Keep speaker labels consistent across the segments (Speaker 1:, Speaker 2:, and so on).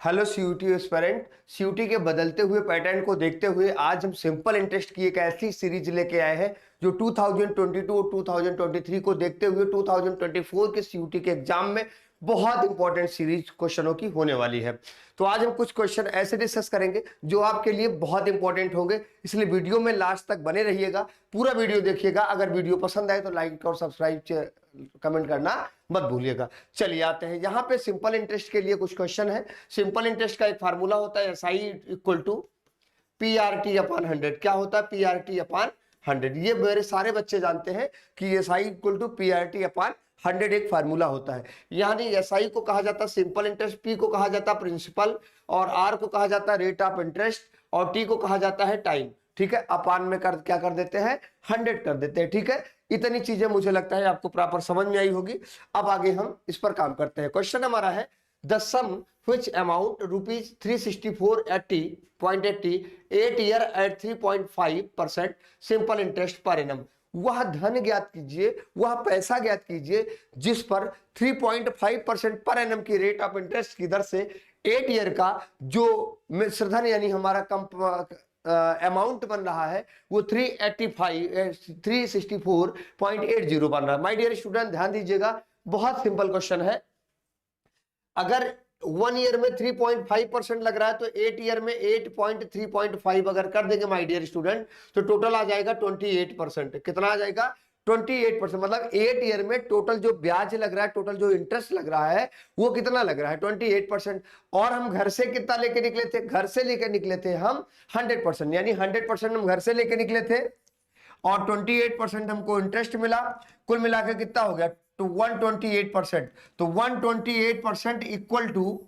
Speaker 1: Hello CUT aspirant. CUT के बदलते हुए पैटर्न को देखते हुए आज हम सिंपल इंटरेस्ट की एक ऐसी सीरीज लेके आए हैं जो 2022 और 2023 को देखते हुए 2024 के सीयूटी के एग्जाम में बहुत इंपॉर्टेंट सीरीज क्वेश्चनों की होने वाली है। तो आज हम कुछ क्वेश्चन ऐसे डिस्कस करेंगे जो आपके लिए बहुत इंपॉर्टेंट होंगे, इसलिए वीडियो में लास्ट तक बने रहिएगा, पूरा वीडियो देखिएगा। अगर वीडियो पसंद आए तो लाइक और सब्सक्राइब कमेंट करना मत भूलिएगा। चलिए आते हैं, यहाँ पे सिंपल इंटरेस्ट के लिए कुछ क्वेश्चन है। सिंपल इंटरेस्ट का एक फार्मूला होता है SI equal to PRT upon 100। क्या होता है PRT अपॉन 100? ये मेरे सारे बच्चे जानते हैं कि SI equal to PRT upon 100 एक फार्मूला होता है। यानी SI को कहा जाता है सिंपल इंटरेस्ट, P को कहा जाता है प्रिंसिपल, और R को कहा जाता है रेट ऑफ इंटरेस्ट, और T को कहा जाता है टाइम। ठीक है, अपान में क्या कर देते हैं, 100 कर देते हैं। ठीक है, इतनी चीजें मुझे लगता है आपको प्रॉपर समझ में आई होगी। अब आगे हम इस पर काम करते हैं। क्वेश्चन हमारा है the sum which amount rupees 364.80 8 year at 3.5% simple interest per annum. वह धन ज्ञात कीजिए, वह पैसा ज्ञात कीजिए जिस पर 3.5% पर एनम की रेट ऑफ इंटरेस्ट की दर से 8 ईयर का जो मिश्रधन यानी हमारा अमाउंट बन रहा है वो 364.80 बन रहा है। माय डियर स्टूडेंट ध्यान दीजिएगा, बहुत सिंपल क्वेश्चन है। अगर 1 ईयर में 3.5% लग रहा है तो 8 ईयर में 8.3.5 अगर कर देंगे माय डियर स्टूडेंट तो टोटल आ जाएगा 28%। कितना आ जाएगा? 28%। मतलब 8 ईयर में टोटल जो ब्याज लग रहा है, टोटल जो इंटरेस्ट लग रहा है वो कितना लग रहा है? 28%। और हम घर से कितना लेके निकले थे? घर से लेके निकले थे हम 100%, यानी 100% हम घर से लेके निकले थे और 28% हमको इंटरेस्ट मिला। कुल मिलाकर कितना हो गया? तो 128%। तो 128% equal to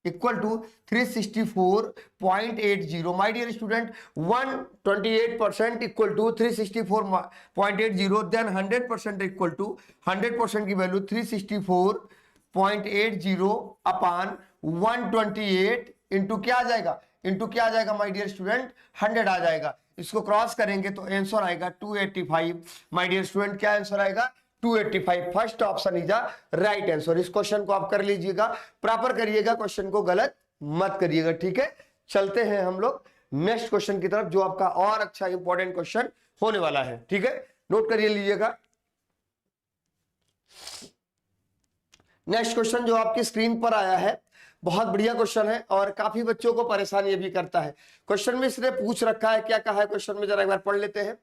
Speaker 1: 364.80। My dear student 128% equal to 364.80, then 100% equal to 100% की वैल्यू 364.80 अपान 128 इंटू क्या आ जाएगा? इंटू क्या आ जाएगा माय डियर स्टूडेंट? 100 आ जाएगा। इसको क्रॉस करेंगे तो आंसर आएगा 285। माय डियर स्टूडेंट क्या आंसर आएगा? 285। First option is right answer. इस क्वेश्चन को आप कर लीजिएगा, प्रॉपर करिएगा, क्वेश्चन को गलत मत करिएगा। ठीक है, चलते हैं हम लोग नेक्स्ट क्वेश्चन की तरफ जो आपका और अच्छा इंपॉर्टेंट क्वेश्चन होने वाला है। ठीक है, नोट करिए लीजिएगा। नेक्स्ट क्वेश्चन जो आपकी स्क्रीन पर आया है बहुत बढ़िया क्वेश्चन है और काफी बच्चों को परेशान ये भी करता है। क्वेश्चन में इसने पूछ रखा है, क्या कहा है क्वेश्चन में, जरा एक बार पढ़ लेते हैं।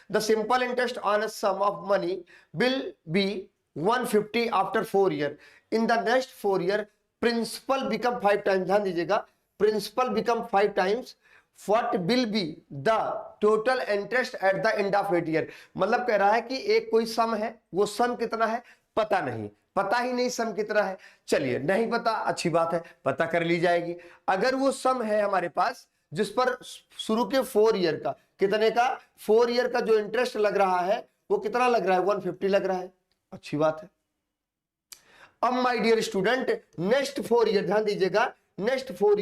Speaker 1: The simple interest on a sum of money will be 150 after 4 years. In the next 4 years, principal become 5 times. ध्यान दीजिएगा, principal become 5 times. What will be the total interest at the end of 8 year? मतलब कह रहा है कि एक कोई सम है, वो सम कितना है पता नहीं, पता ही नहीं सम कितना है। चलिए, नहीं पता, अच्छी बात है, पता कर ली जाएगी। अगर वो सम है हमारे पास जिस पर शुरू के 4 ईयर का, कितने का? 4 ईयर का जो इंटरेस्ट लग रहा है वो कितना लग रहा है? 150 लग रहा है, अच्छी बात है। अब my dear student next 4 year, ध्यान दीजिएगा, नेक्स्ट 4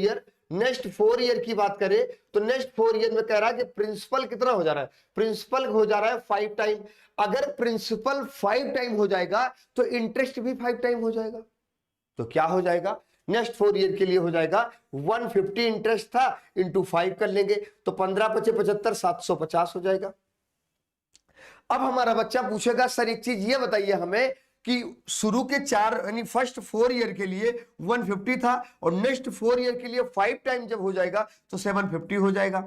Speaker 1: ईयर की बात करें तो नेक्स्ट 4 ईयर में कह रहा है कि प्रिंसिपल कितना हो जा रहा है? प्रिंसिपल हो जा रहा है 5 टाइम। अगर प्रिंसिपल 5 टाइम हो जाएगा तो इंटरेस्ट भी 5 टाइम हो जाएगा। तो क्या हो जाएगा? नेक्स्ट 4 ईयर के लिए हो जाएगा 150 इंटरेस्ट था इंटू 5 कर लेंगे तो 15 × 5 = 75, 750 हो जाएगा। अब हमारा बच्चा पूछेगा सर एक चीज ये बताइए हमें कि शुरू के 4 यानी फर्स्ट 4 ईयर के लिए 150 था और नेक्स्ट 4 ईयर के लिए 5 टाइम जब हो जाएगा तो 750 हो जाएगा।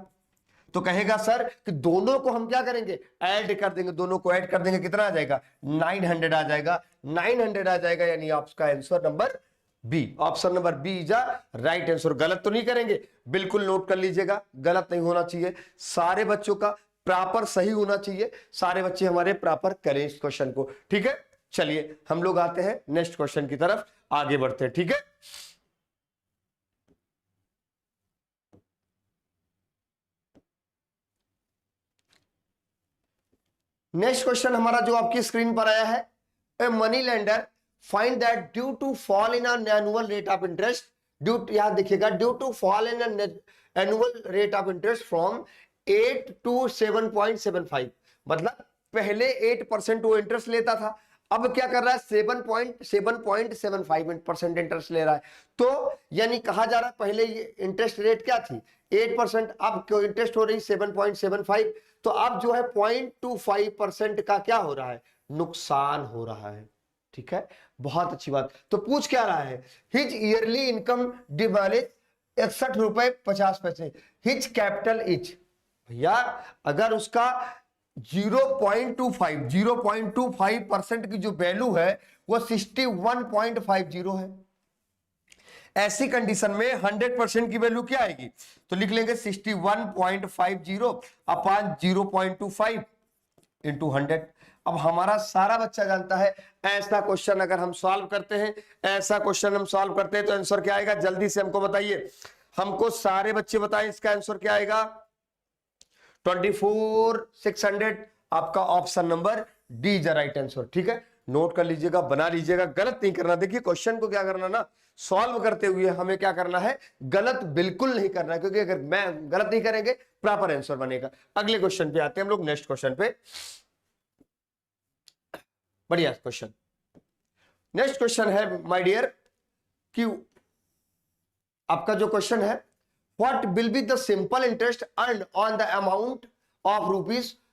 Speaker 1: तो कहेगा सर कि दोनों को हम क्या करेंगे? ऐड कर देंगे, दोनों को ऐड कर देंगे, कितना आ जाएगा? 900 आ जाएगा। 900 आ जाएगा, यानी आपका answer number B, option number B is right answer. गलत तो नहीं करेंगे, बिल्कुल नोट कर लीजिएगा, गलत नहीं होना चाहिए, सारे बच्चों का प्रॉपर सही होना चाहिए, सारे बच्चे हमारे प्रॉपर करें इस क्वेश्चन को। ठीक है, चलिए हम लोग आते हैं नेक्स्ट क्वेश्चन की तरफ, आगे बढ़ते हैं। ठीक है, नेक्स्ट क्वेश्चन हमारा जो आपकी स्क्रीन पर आया है, a money lender find that due to fall in annual rate of interest, याद देखिएगा, due to fall in annual rate of interest from 8 to 7.75। मतलब पहले 8% वो इंटरेस्ट लेता था, अब क्या कर रहा है 7.75% इंटरेस्ट ले रहा है। तो यानी कहा जा रहा है पहले ये इंटरेस्ट रेट क्या थी 8%, अब क्यों इंटरेस्ट हो रही 7.75, तो अब जो है 0.25% का क्या हो रहा है, नुकसान हो रहा है। ठीक है, बहुत अच्छी बात। तो पूछ क्या रहा है, हिज ईयरली इनकम डिवाइडेड 61.50 रुपए। हिज कैपिटल इज, भैया अगर उसका 0.25% की जो वैल्यू है वो 61.50 है, ऐसी कंडीशन में 100% की वैल्यू क्या आएगी, तो लिख लेंगे 61.50 अपॉन 0.25 इंटू 100। अब हमारा सारा बच्चा जानता है ऐसा क्वेश्चन अगर हम सॉल्व करते हैं, ऐसा क्वेश्चन हम सॉल्व करते हैं तो आंसर क्या आएगा, जल्दी से हमको बताइए, हमको सारे बच्चे बताएं इसका आंसर क्या आएगा, 24,600। आपका option number D is the right answer. ठीक है, नोट कर लीजिएगा, बना लीजिएगा, गलत नहीं करना। देखिए क्वेश्चन को क्या करना ना, सॉल्व करते हुए हमें क्या करना है, गलत बिल्कुल नहीं करना है, क्योंकि अगर मैं गलत नहीं करेंगे प्रॉपर आंसर बनेगा। अगले क्वेश्चन पे आते हैं हम लोग, नेक्स्ट क्वेश्चन पे। बढ़िया क्वेश्चन, नेक्स्ट क्वेश्चन है माय डियर कि आपका जो क्वेश्चन है, what will be the simple interest earn on the amount of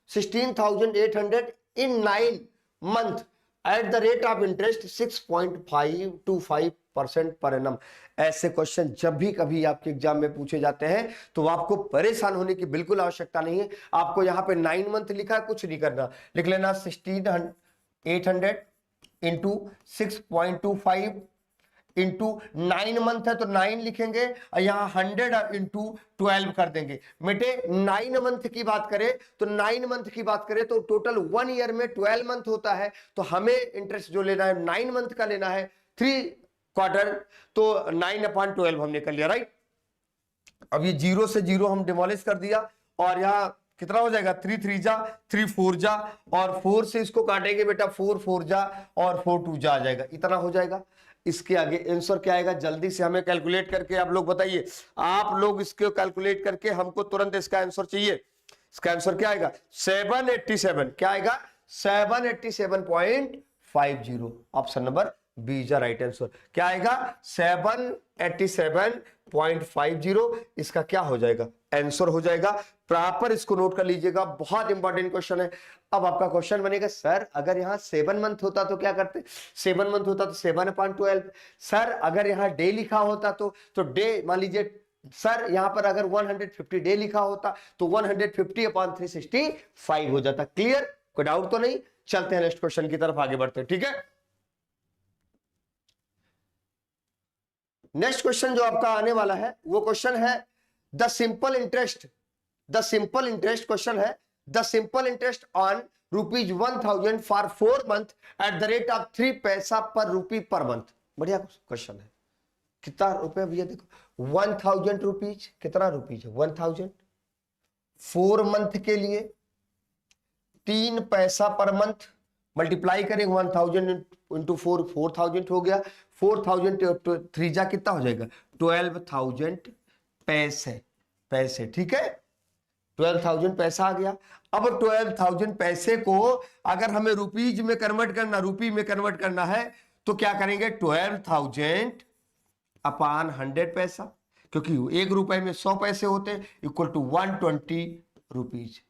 Speaker 1: ₹16,800 in 9 month at the rate of interest 6.525% per annum. ऐसे क्वेश्चन जब भी कभी आपके एग्जाम में पूछे जाते हैं तो आपको परेशान होने की बिल्कुल आवश्यकता नहीं है। आपको यहाँ पे 9 मंथ लिखा है, कुछ नहीं करना, लिख लेना 16,800 इंटू 6.25 इंटू 9 मंथ है तो 9 लिखेंगे और यहाँ 100 इंटू 12 कर देंगे। बेटे 9 मंथ की बात करें तो 9 मंथ की बात करें तो टोटल 1 ईयर में 12 मंथ होता है, तो हमें इंटरेस्ट जो लेना है 9 मंथ का लेना है 3 क्वार्टर, तो 9/12 हमने कर लिया, राइट। अब ये 0 से 0 हम डिमोलिश कर दिया और यहाँ कितना हो जाएगा, 3 3 जा 3 4 जा और 4 से इसको काटेंगे बेटा 4 4 जा और 4 2 जा आ जाएगा, इतना हो जाएगा। इसके आगे आंसर क्या आएगा, जल्दी से हमें कैलकुलेट करके आप लोग बताइए। आप लोग इसको कैलकुलेट करके हमको तुरंत इसका आंसर चाहिए। इसका आंसर क्या आएगा 787, क्या आएगा 787.50। Option number B is the right answer. क्या आएगा 787.50, इसका क्या हो जाएगा, आंसर हो जाएगा। प्रॉपर इसको नोट कर लीजिएगा, बहुत इंपॉर्टेंट क्वेश्चन है। अब आपका क्वेश्चन बनेगा सर अगर यहाँ 7 मंथ होता तो क्या करते, 7 मंथ होता तो 7/12। सर अगर यहाँ डे लिखा होता तो डे मान लीजिए, सर यहाँ पर अगर 150 डे लिखा होता तो 150/365 हो जाता। क्लियर, कोई डाउट तो नहीं। चलते हैं नेक्स्ट क्वेश्चन की तरफ आगे बढ़ते हैं, ठीक है। नेक्स्ट क्वेश्चन जो आपका आने वाला है वो क्वेश्चन है द सिंपल इंटरेस्ट क्वेश्चन है the simple interest on ₹1,000 for 4 month at the rate of 3 पैसा पर रूपी पर मंथ। बढ़िया क्वेश्चन है। कितना रुपए भैया, देखो 1,000 रुपीज, कितना रुपीज है 1,000, 4 मंथ के लिए 3 पैसा पर मंथ, मल्टीप्लाई करें 1,000 इंटू 4 4,000 हो गया, 4,000 3 जा कितना हो जाएगा 12,000 पैसे, ठीक है 12,000 पैसा आ गया। अब 12,000 पैसे को अगर हमें रुपीज में कन्वर्ट करना, रूपी में कन्वर्ट करना है तो क्या करेंगे 12,000 अपॉन 100 पैसा, क्योंकि 1 रुपए में 100 पैसे होते हैं, इक्वल टू 120 रुपीज,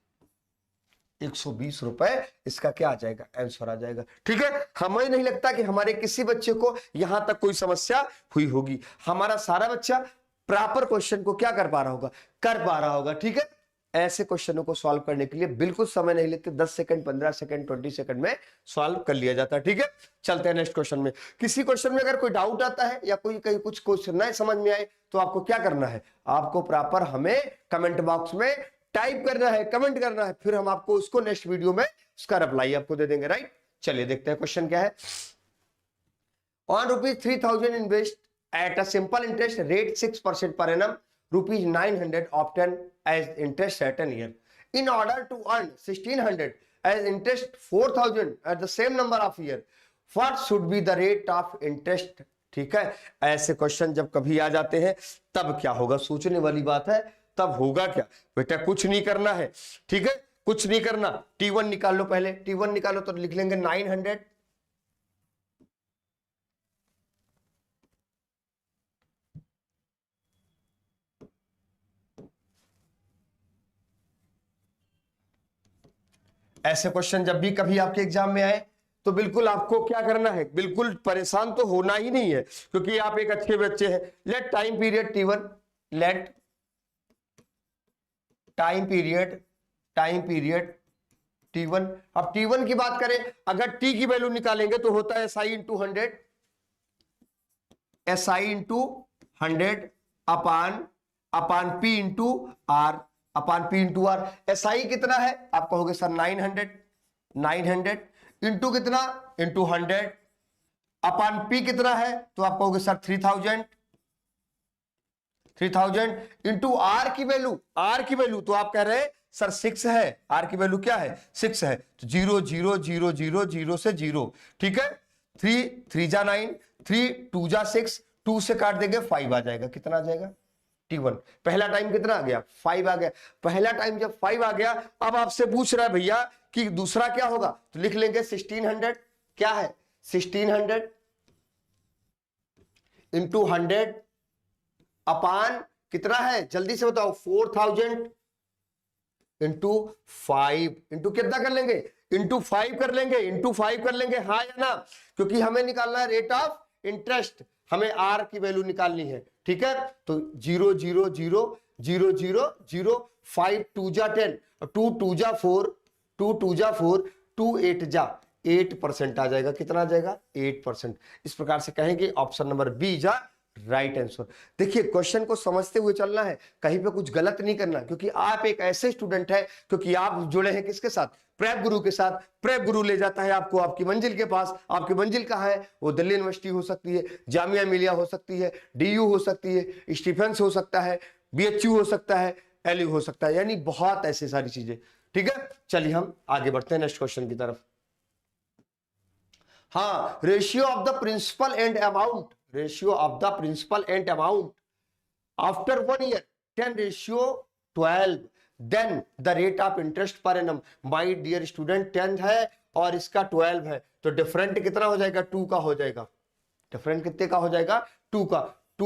Speaker 1: 120 रुपए। इसका क्या आ जाएगा, आंसर आ जाएगा, ठीक है। हमें नहीं लगता कि हमारे किसी बच्चे को यहां तक कोई समस्या हुई होगी। हमारा सारा बच्चा प्रॉपर क्वेश्चन को क्या कर पा रहा होगा, ठीक है। ऐसे क्वेश्चनों को सॉल्व करने के लिए बिल्कुल समय नहीं लेते, 10 सेकंड 15 सेकंड 20 सेकंड में सॉल्व कर लिया जाता है, ठीक है। चलते हैं नेक्स्ट क्वेश्चन में। किसी क्वेश्चन में अगर कोई डाउट आता है या कोई कहीं कुछ क्वेश्चन नहीं समझ में आए तो आपको क्या करना है, आपको प्रॉपर हमें कमेंट बॉक्स में टाइप करना है, कमेंट करना है, फिर हम आपको उसको नेक्स्ट वीडियो में उसका रिप्लाई आपको दे देंगे, राइट। चलिए देखते हैं क्वेश्चन क्या है। On ₹3,000 invest at a simple interest rate 6% per annum, ₹900 obtained as interest at an year. In order to earn 1,600 as interest 4,000 at the same number of year, what should be the rate of interest? ठीक है, ऐसे question जब कभी आ जाते हैं तब क्या होगा, सोचने वाली बात है। तब होगा क्या बेटा, कुछ नहीं करना है, ठीक है, कुछ नहीं करना। T1 निकाल लो, पहले T1 निकालो तो लिख लेंगे 900 ऐसे क्वेश्चन जब भी कभी आपके एग्जाम में आए तो बिल्कुल आपको क्या करना है, बिल्कुल परेशान तो होना ही नहीं है, क्योंकि आप एक अच्छे बच्चे हैं। Let time period T1, let time period T1। अब T1 की बात करें, अगर T की वैल्यू निकालेंगे तो होता है SI इंटू 100, SI इंटू 100 अपान P इंटू R, SI कितना है आप कहोगे सर 900 इंटू कितना, इंटू 100 अपान P कितना है तो आप कहोगे सर 3000 इंटू R की वैल्यू तो आप कह रहे हैं सर 6 है, R की वैल्यू क्या है 6 है, तो 0 0 0 0 0 से 0, ठीक है। 3 3 जा 9, 3 2 जा 6, 2 से काट देंगे 5 आ जाएगा, कितना आ जाएगा T1। पहला टाइम कितना आ गया 5 आ गया, पहला टाइम जब 5 आ गया, अब आपसे पूछ रहा है भैया कि दूसरा क्या होगा, तो लिख लेंगे 1600, क्या है 1600 इंटू 100 अपान कितना है जल्दी से बताओ 4000 इंटू 5, इंटू कितना कर लेंगे, इंटू 5 कर लेंगे, हाँ या ना, क्योंकि हमें निकालना है रेट ऑफ इंटरेस्ट, हमें R की वैल्यू निकालनी है, ठीक है। तो 0 0 0 0 0 0 5 2 जा 10, 2 2 जा 4, 2 2 जा 4, 2 8 जा 8% आ जाएगा, कितना आ जाएगा 8%। इस प्रकार से कहेंगे ऑप्शन नंबर बी जा राइट आंसर। देखिए क्वेश्चन को समझते हुए चलना है, कहीं पे कुछ गलत नहीं करना, क्योंकि आप एक ऐसे स्टूडेंट है, क्योंकि आप जुड़े हैं किसके साथ, प्रेप गुरु के साथ। प्रेप गुरु ले जाता है आपको आपकी मंजिल के पास। आपकी मंजिल कहाँ है, वो दिल्ली यूनिवर्सिटी हो सकती है, जामिया मिलिया हो सकती है, DU हो सकती है, स्टीफेंस हो सकता है, BHU हो सकता है, LU हो सकता है, यानी बहुत ऐसी सारी चीजें, ठीक है। चलिए हम आगे बढ़ते हैं नेक्स्ट क्वेश्चन की तरफ। हाँ, ratio of the principal and amount, after 1 year 10:12, then the rate of interest per annum. My dear student 10 है और इसका 12 है, तो डिफरेंट कितना हो जाएगा 2 का हो जाएगा, डिफरेंट कितने का हो जाएगा 2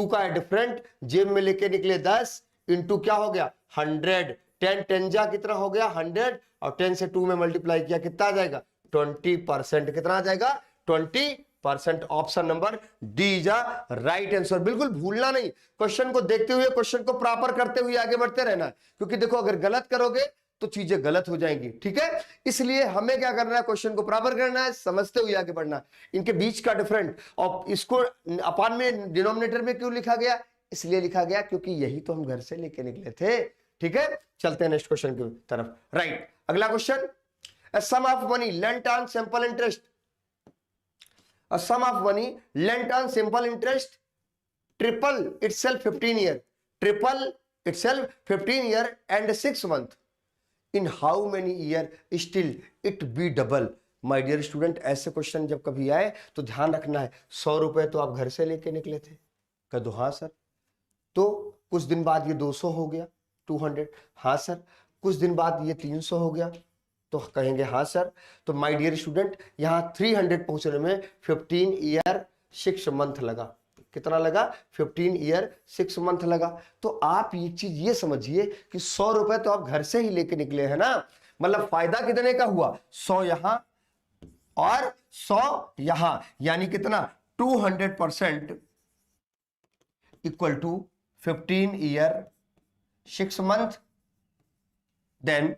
Speaker 1: का है डिफरेंट। जेब में लेके निकले 10 इंटू क्या हो गया 100, 10 10 जा कितना हो गया 100, और 10 से 2 में मल्टीप्लाई किया कितना आ जाएगा 20%, कितना आ जाएगा 20%। ऑप्शन नंबर डी जा राइट आंसर। बिल्कुल भूलना नहीं, क्वेश्चन को देखते हुए, क्वेश्चन को प्रॉपर करते हुए आगे बढ़ते रहना है, क्योंकि देखो अगर गलत करोगे तो चीजें गलत हो जाएंगी, ठीक है। इसलिए हमें क्या करना है, क्वेश्चन को प्रॉपर करना है, समझते हुए आगे बढ़ना है। इनके बीच का डिफरेंट, और इसको अपान में डिनोमिनेटर में क्यों लिखा गया, इसलिए लिखा गया क्योंकि यही तो हम घर से लेके निकले थे, ठीक है। चलते हैं नेक्स्ट क्वेश्चन की तरफ। राइट, अगला question, a sum of money lent on simple interest, a sum of money lent on simple interest triple itself 15 year and 6 month, in how many year still it be double। My dear student, ऐसे question जब कभी आए तो ध्यान रखना है, 100 रुपए तो आप घर से लेके निकले थे, कह दो हाँ सर, तो कुछ दिन बाद ये 200 हो गया 200, हाँ सर, कुछ दिन बाद ये 300 हो गया, तो कहेंगे हाँ सर। तो माय डियर स्टूडेंट, यहाँ 300 पहुंचने में 15 ईयर 6 मंथ लगा, कितना लगा 15 ईयर 6 मंथ लगा। तो आप ये चीज ये समझिए कि 100 रुपए तो आप घर से ही लेके निकले हैं ना, मतलब फायदा कितने का हुआ, 100 यहां और 100 यहां, यानी कितना 200% equal to 15 year 6 month, then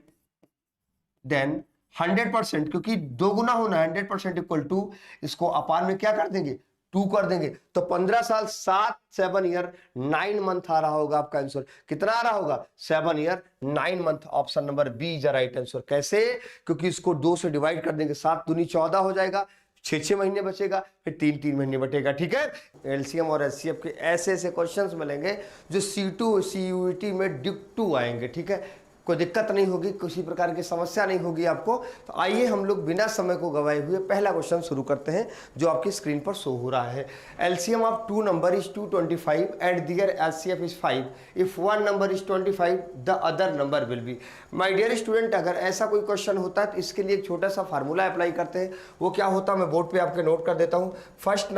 Speaker 1: 100%, क्योंकि दो गुना होना 100% इक्वल टू, इसको अपान में क्या कर देंगे 2 कर देंगे, तो 15 साल 7 ईयर 9 मंथ आ रहा होगा आपका आंसर। कितना आ रहा होगा 7 year 9 month. Option number B is the right answer. कैसे, क्योंकि इसको 2 से डिवाइड कर देंगे, 7 दूनी 14 हो जाएगा, 6 महीने बचेगा, फिर 3 महीने बचेगा, ठीक है। एलसीएम और एचसीएफ के ऐसे ऐसे क्वेश्चंस मिलेंगे जो C2 CUET में डिक्टू आएंगे, ठीक है। कोई दिक्कत नहीं होगी, किसी प्रकार की समस्या नहीं होगी आपको। तो आइए हम लोग बिना समय को गवाए हुए पहला क्वेश्चन शुरू करते हैं, जो आपकी स्क्रीन पर शो हो रहा है। LCM of 2 number is 225 and their HCF is 5। If one number is 25 the other number will be. My dear student, अगर ऐसा कोई क्वेश्चन होता है तो इसके लिए एक छोटा सा फार्मूला अप्लाई करते हैं। वो क्या होता है मैं बोर्ड पे आपके नोट कर देता हूँ। First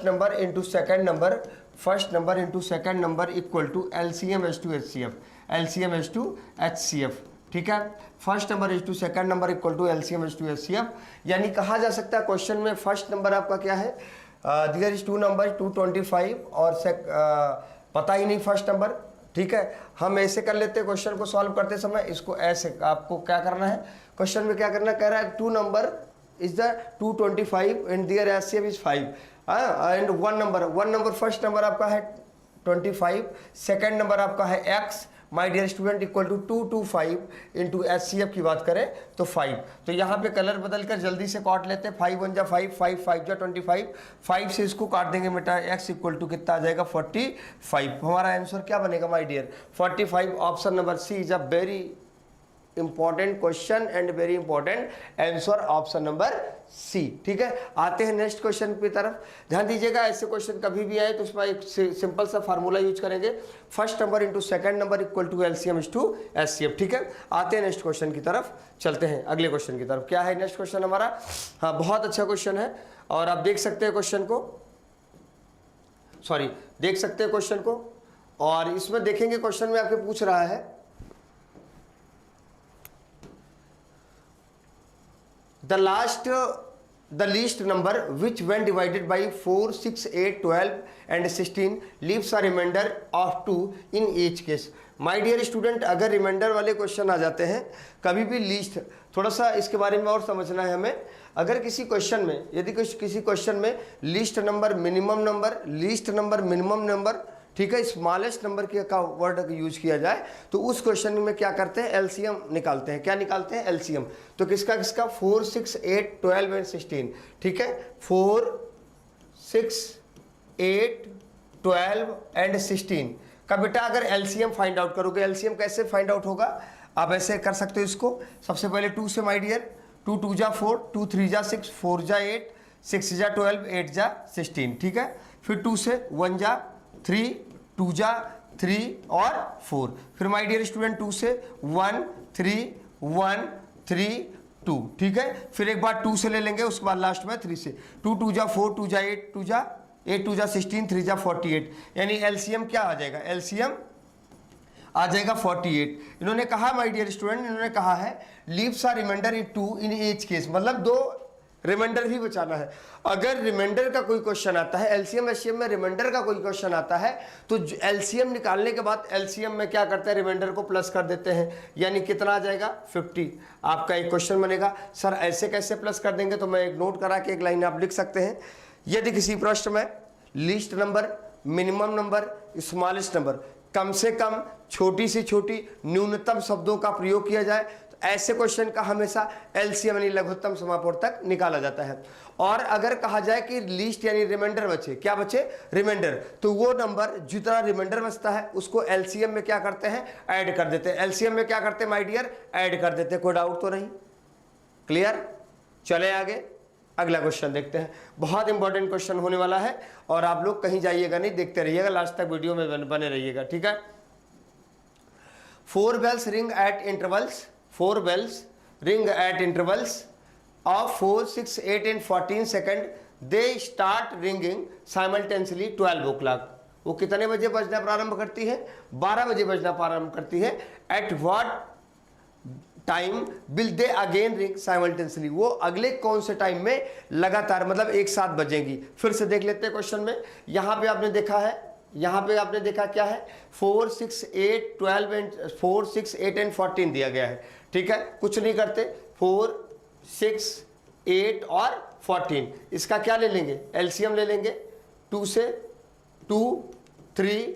Speaker 1: number into second number, first number into second number equal to LCM as to HCF, LCM as to HCF, ठीक है। First number is to second number equal to LCM is to HCF, यानी कहा जा सकता है question में first number आपका क्या है, दियर इज 2 नंबर 225 और पता ही नहीं फर्स्ट नंबर। ठीक है, हम ऐसे कर लेते हैं क्वेश्चन को सॉल्व करते समय, इसको ऐसे आपको क्या करना है, क्वेश्चन में क्या करना कह रहा है 2 number is the 225 and their HCF is 5 and 1 number first number आपका है 25, सेकंड नंबर आपका है x, my dear student equal to 225 into HCF की बात करें तो 5। तो यहाँ पे कलर बदल कर जल्दी से काट लेते हैं, 5 1 जा 5, 5 5 जा 25, 5 से इसको काट देंगे बेटा, x इक्वल टू कितना आ जाएगा 45। हमारा आंसर क्या बनेगा my dear 45। Option number C is a very important question and very important answer, option number C. ठीक है, आते हैं नेक्स्ट क्वेश्चन की तरफ। ध्यान दीजिएगा, ऐसे क्वेश्चन कभी भी आए तो उसमें एक सिंपल सा फार्मूला यूज करेंगे, first number into second number equal to LCM is to HCF. ठीक है, आते हैं नेक्स्ट क्वेश्चन की तरफ, चलते हैं अगले क्वेश्चन की तरफ। क्या है नेक्स्ट क्वेश्चन हमारा, हाँ बहुत अच्छा क्वेश्चन है और आप देख सकते हैं क्वेश्चन को, सॉरी देख सकते हैं क्वेश्चन को, और इसमें देखेंगे क्वेश्चन में आपके पूछ रहा है the least number which when divided by 4 6 8 12 and 16 leaves a remainder of 2 in each case। My dear student, अगर रिमाइंडर वाले क्वेश्चन आ जाते हैं कभी भी लीस्ट, थोड़ा सा इसके बारे में और समझना है हमें। अगर किसी क्वेश्चन में, यदि किसी क्वेश्चन में least number minimum number, least number minimum number, ठीक है, स्मॉलेस्ट नंबर का वर्ड यूज किया जाए तो उस क्वेश्चन में क्या करते हैं, एलसीएम निकालते हैं। क्या निकालते हैं, एलसीएम। तो किसका किसका 4 6 8 12 एंड 16। ठीक है, 4 6 8 12 एंड 16 का बेटा अगर एलसीएम फाइंड आउट करोगे, एलसीएम कैसे फाइंड आउट होगा, आप ऐसे कर सकते हो इसको। सबसे पहले 2 से माय डियर, 2 2 जा 4, 2 3 जा 6, 4 जा 8, 6 जा 12, 8 जा 16। ठीक है, फिर 2 से 1 जा 3, 2 जा 3 और 4, फिर माय डियर स्टूडेंट 2 से 1 3 1 3 2। ठीक है, फिर एक बार 2 से ले लेंगे, उसके बाद लास्ट में 3 से, 2 2 जा 4, 2 जा 8, 2 जा 8, 2 जा 16, 3 जा 48, यानी एलसीएम क्या आ जाएगा, एलसीएम आ जाएगा 48। इन्होंने कहा माय डियर स्टूडेंट, इन्होंने कहा है leaves are remainder in 2 in each case, मतलब 2 रिमाइंडर ही बचाना है। अगर रिमाइंडर का कोई क्वेश्चन आता है, एलसीएम एचसीएम में रिमाइंडर का कोई क्वेश्चन आता है तो एलसीएम निकालने के बाद एलसीएम में क्या करते हैं, रिमाइंडर को प्लस कर देते हैं, यानी कितना आ जाएगा 50। आपका एक क्वेश्चन बनेगा, सर ऐसे कैसे प्लस कर देंगे, तो मैं एक नोट करा के एक लाइन आप लिख सकते हैं, यदि किसी प्रश्न में least number, minimum number, smallest number, कम से कम, छोटी से छोटी, न्यूनतम शब्दों का प्रयोग किया जाए तो ऐसे क्वेश्चन का हमेशा एलसीएम यानी लघुत्तम समापवर्तक निकाला जाता है। और अगर कहा जाए कि लीस्ट यानी रिमाइंडर बचे, क्या बचे, रिमाइंडर, तो वो नंबर जितना रिमाइंडर बचता है उसको एलसीएम में क्या करते हैं, ऐड कर देते हैं। एलसीएम में क्या करते हैं माय डियर, ऐड कर देते हैं। कोई डाउट तो नहीं, क्लियर। चले आगे अगला क्वेश्चन देखते हैं, बहुत इंपॉर्टेंट क्वेश्चन होने वाला है और आप लोग कहीं जाइएगा नहीं, देखते रहिएगा, लास्ट तक वीडियो में बने रहिएगा। ठीक है, 4 bells ring at intervals, 4 bells ring at intervals of 4 6 8 and 14 second, they start ringing simultaneously 12 o'clock। वो कितने बजे बजना प्रारंभ करती है, 12 बजे बजना प्रारंभ करती है। At what time will they again ring simultaneously, वो अगले कौन से टाइम में लगातार, मतलब एक साथ बजेंगी। फिर से देख लेते हैं क्वेश्चन में, यहाँ पे आपने देखा है, यहाँ पे आपने देखा क्या है, 4 6 8 12 एंड 4 6 8 एंड 14 दिया गया है। ठीक है, कुछ नहीं करते, 4 6 8 और 14, इसका क्या ले लेंगे, एलसीएम ले लेंगे। 2 से 2 3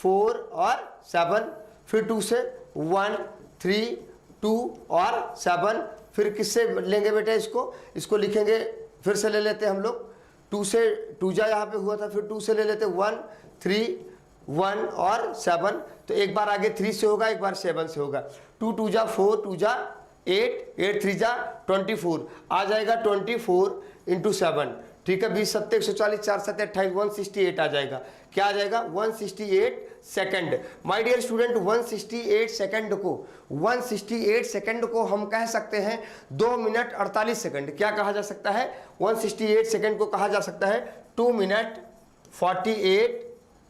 Speaker 1: 4 और 7, फिर 2 से 1 3 2 और 7, फिर किससे लेंगे बेटा, इसको लिखेंगे, फिर से ले लेते हैं हम लोग, 2 से 2 जा यहाँ पे हुआ था, फिर 2 से ले लेते 1 3 1 और 7, तो एक बार आगे 3 से होगा, एक बार 7 से होगा। 2 2 जा 4, 2 जा 8 8 3 जा 24, आ जाएगा 24 इंटू 7। ठीक है, 20 7 140 4 7 28 168 आ जाएगा। क्या आ जाएगा, 168 second. My dear student, 168 second को हम कह सकते हैं 2 मिनट 48 सेकंड। क्या कहा जा सकता है, 168 सेकंड को कहा जा सकता है 2 minute 48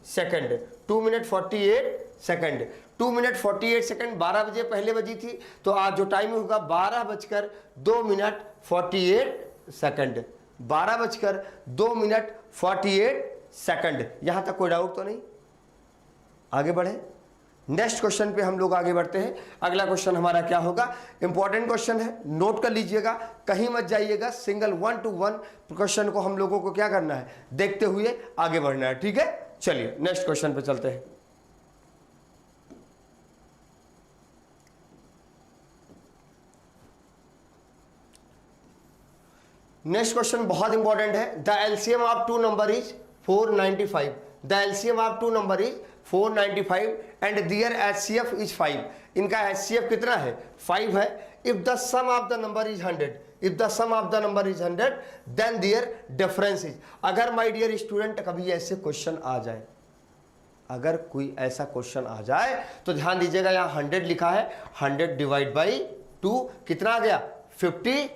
Speaker 1: second, 2 minute 48 second. 2 minute 48 second 12 बजे पहले बजी थी, तो आज जो टाइम होगा 12:02 12:02 सेकंड। यहां तक कोई डाउट तो नहीं? आगे बढ़े, नेक्स्ट क्वेश्चन पे हम लोग आगे बढ़ते हैं। अगला क्वेश्चन हमारा क्या होगा, इंपॉर्टेंट क्वेश्चन है, नोट कर लीजिएगा, कहीं मत जाइएगा। सिंगल 1 to 1 क्वेश्चन को हम लोगों को क्या करना है, देखते हुए आगे बढ़ना है। ठीक है, चलिए नेक्स्ट क्वेश्चन पे चलते हैं। नेक्स्ट क्वेश्चन बहुत इंपॉर्टेंट है। The LCM of two number is 495। The LCM of two number is 495 and their HCF is 5। इनका एचसीएफ कितना है, 5 है। If the sum of the number is 100, if the sum of the number is 100 then their difference is. अगर my dear student कभी ऐसे question आ जाए, अगर कोई ऐसा क्वेश्चन आ जाए तो ध्यान दीजिएगा, यहाँ 100 लिखा है, 100 डिवाइड बाई 2 कितना आ गया, 50।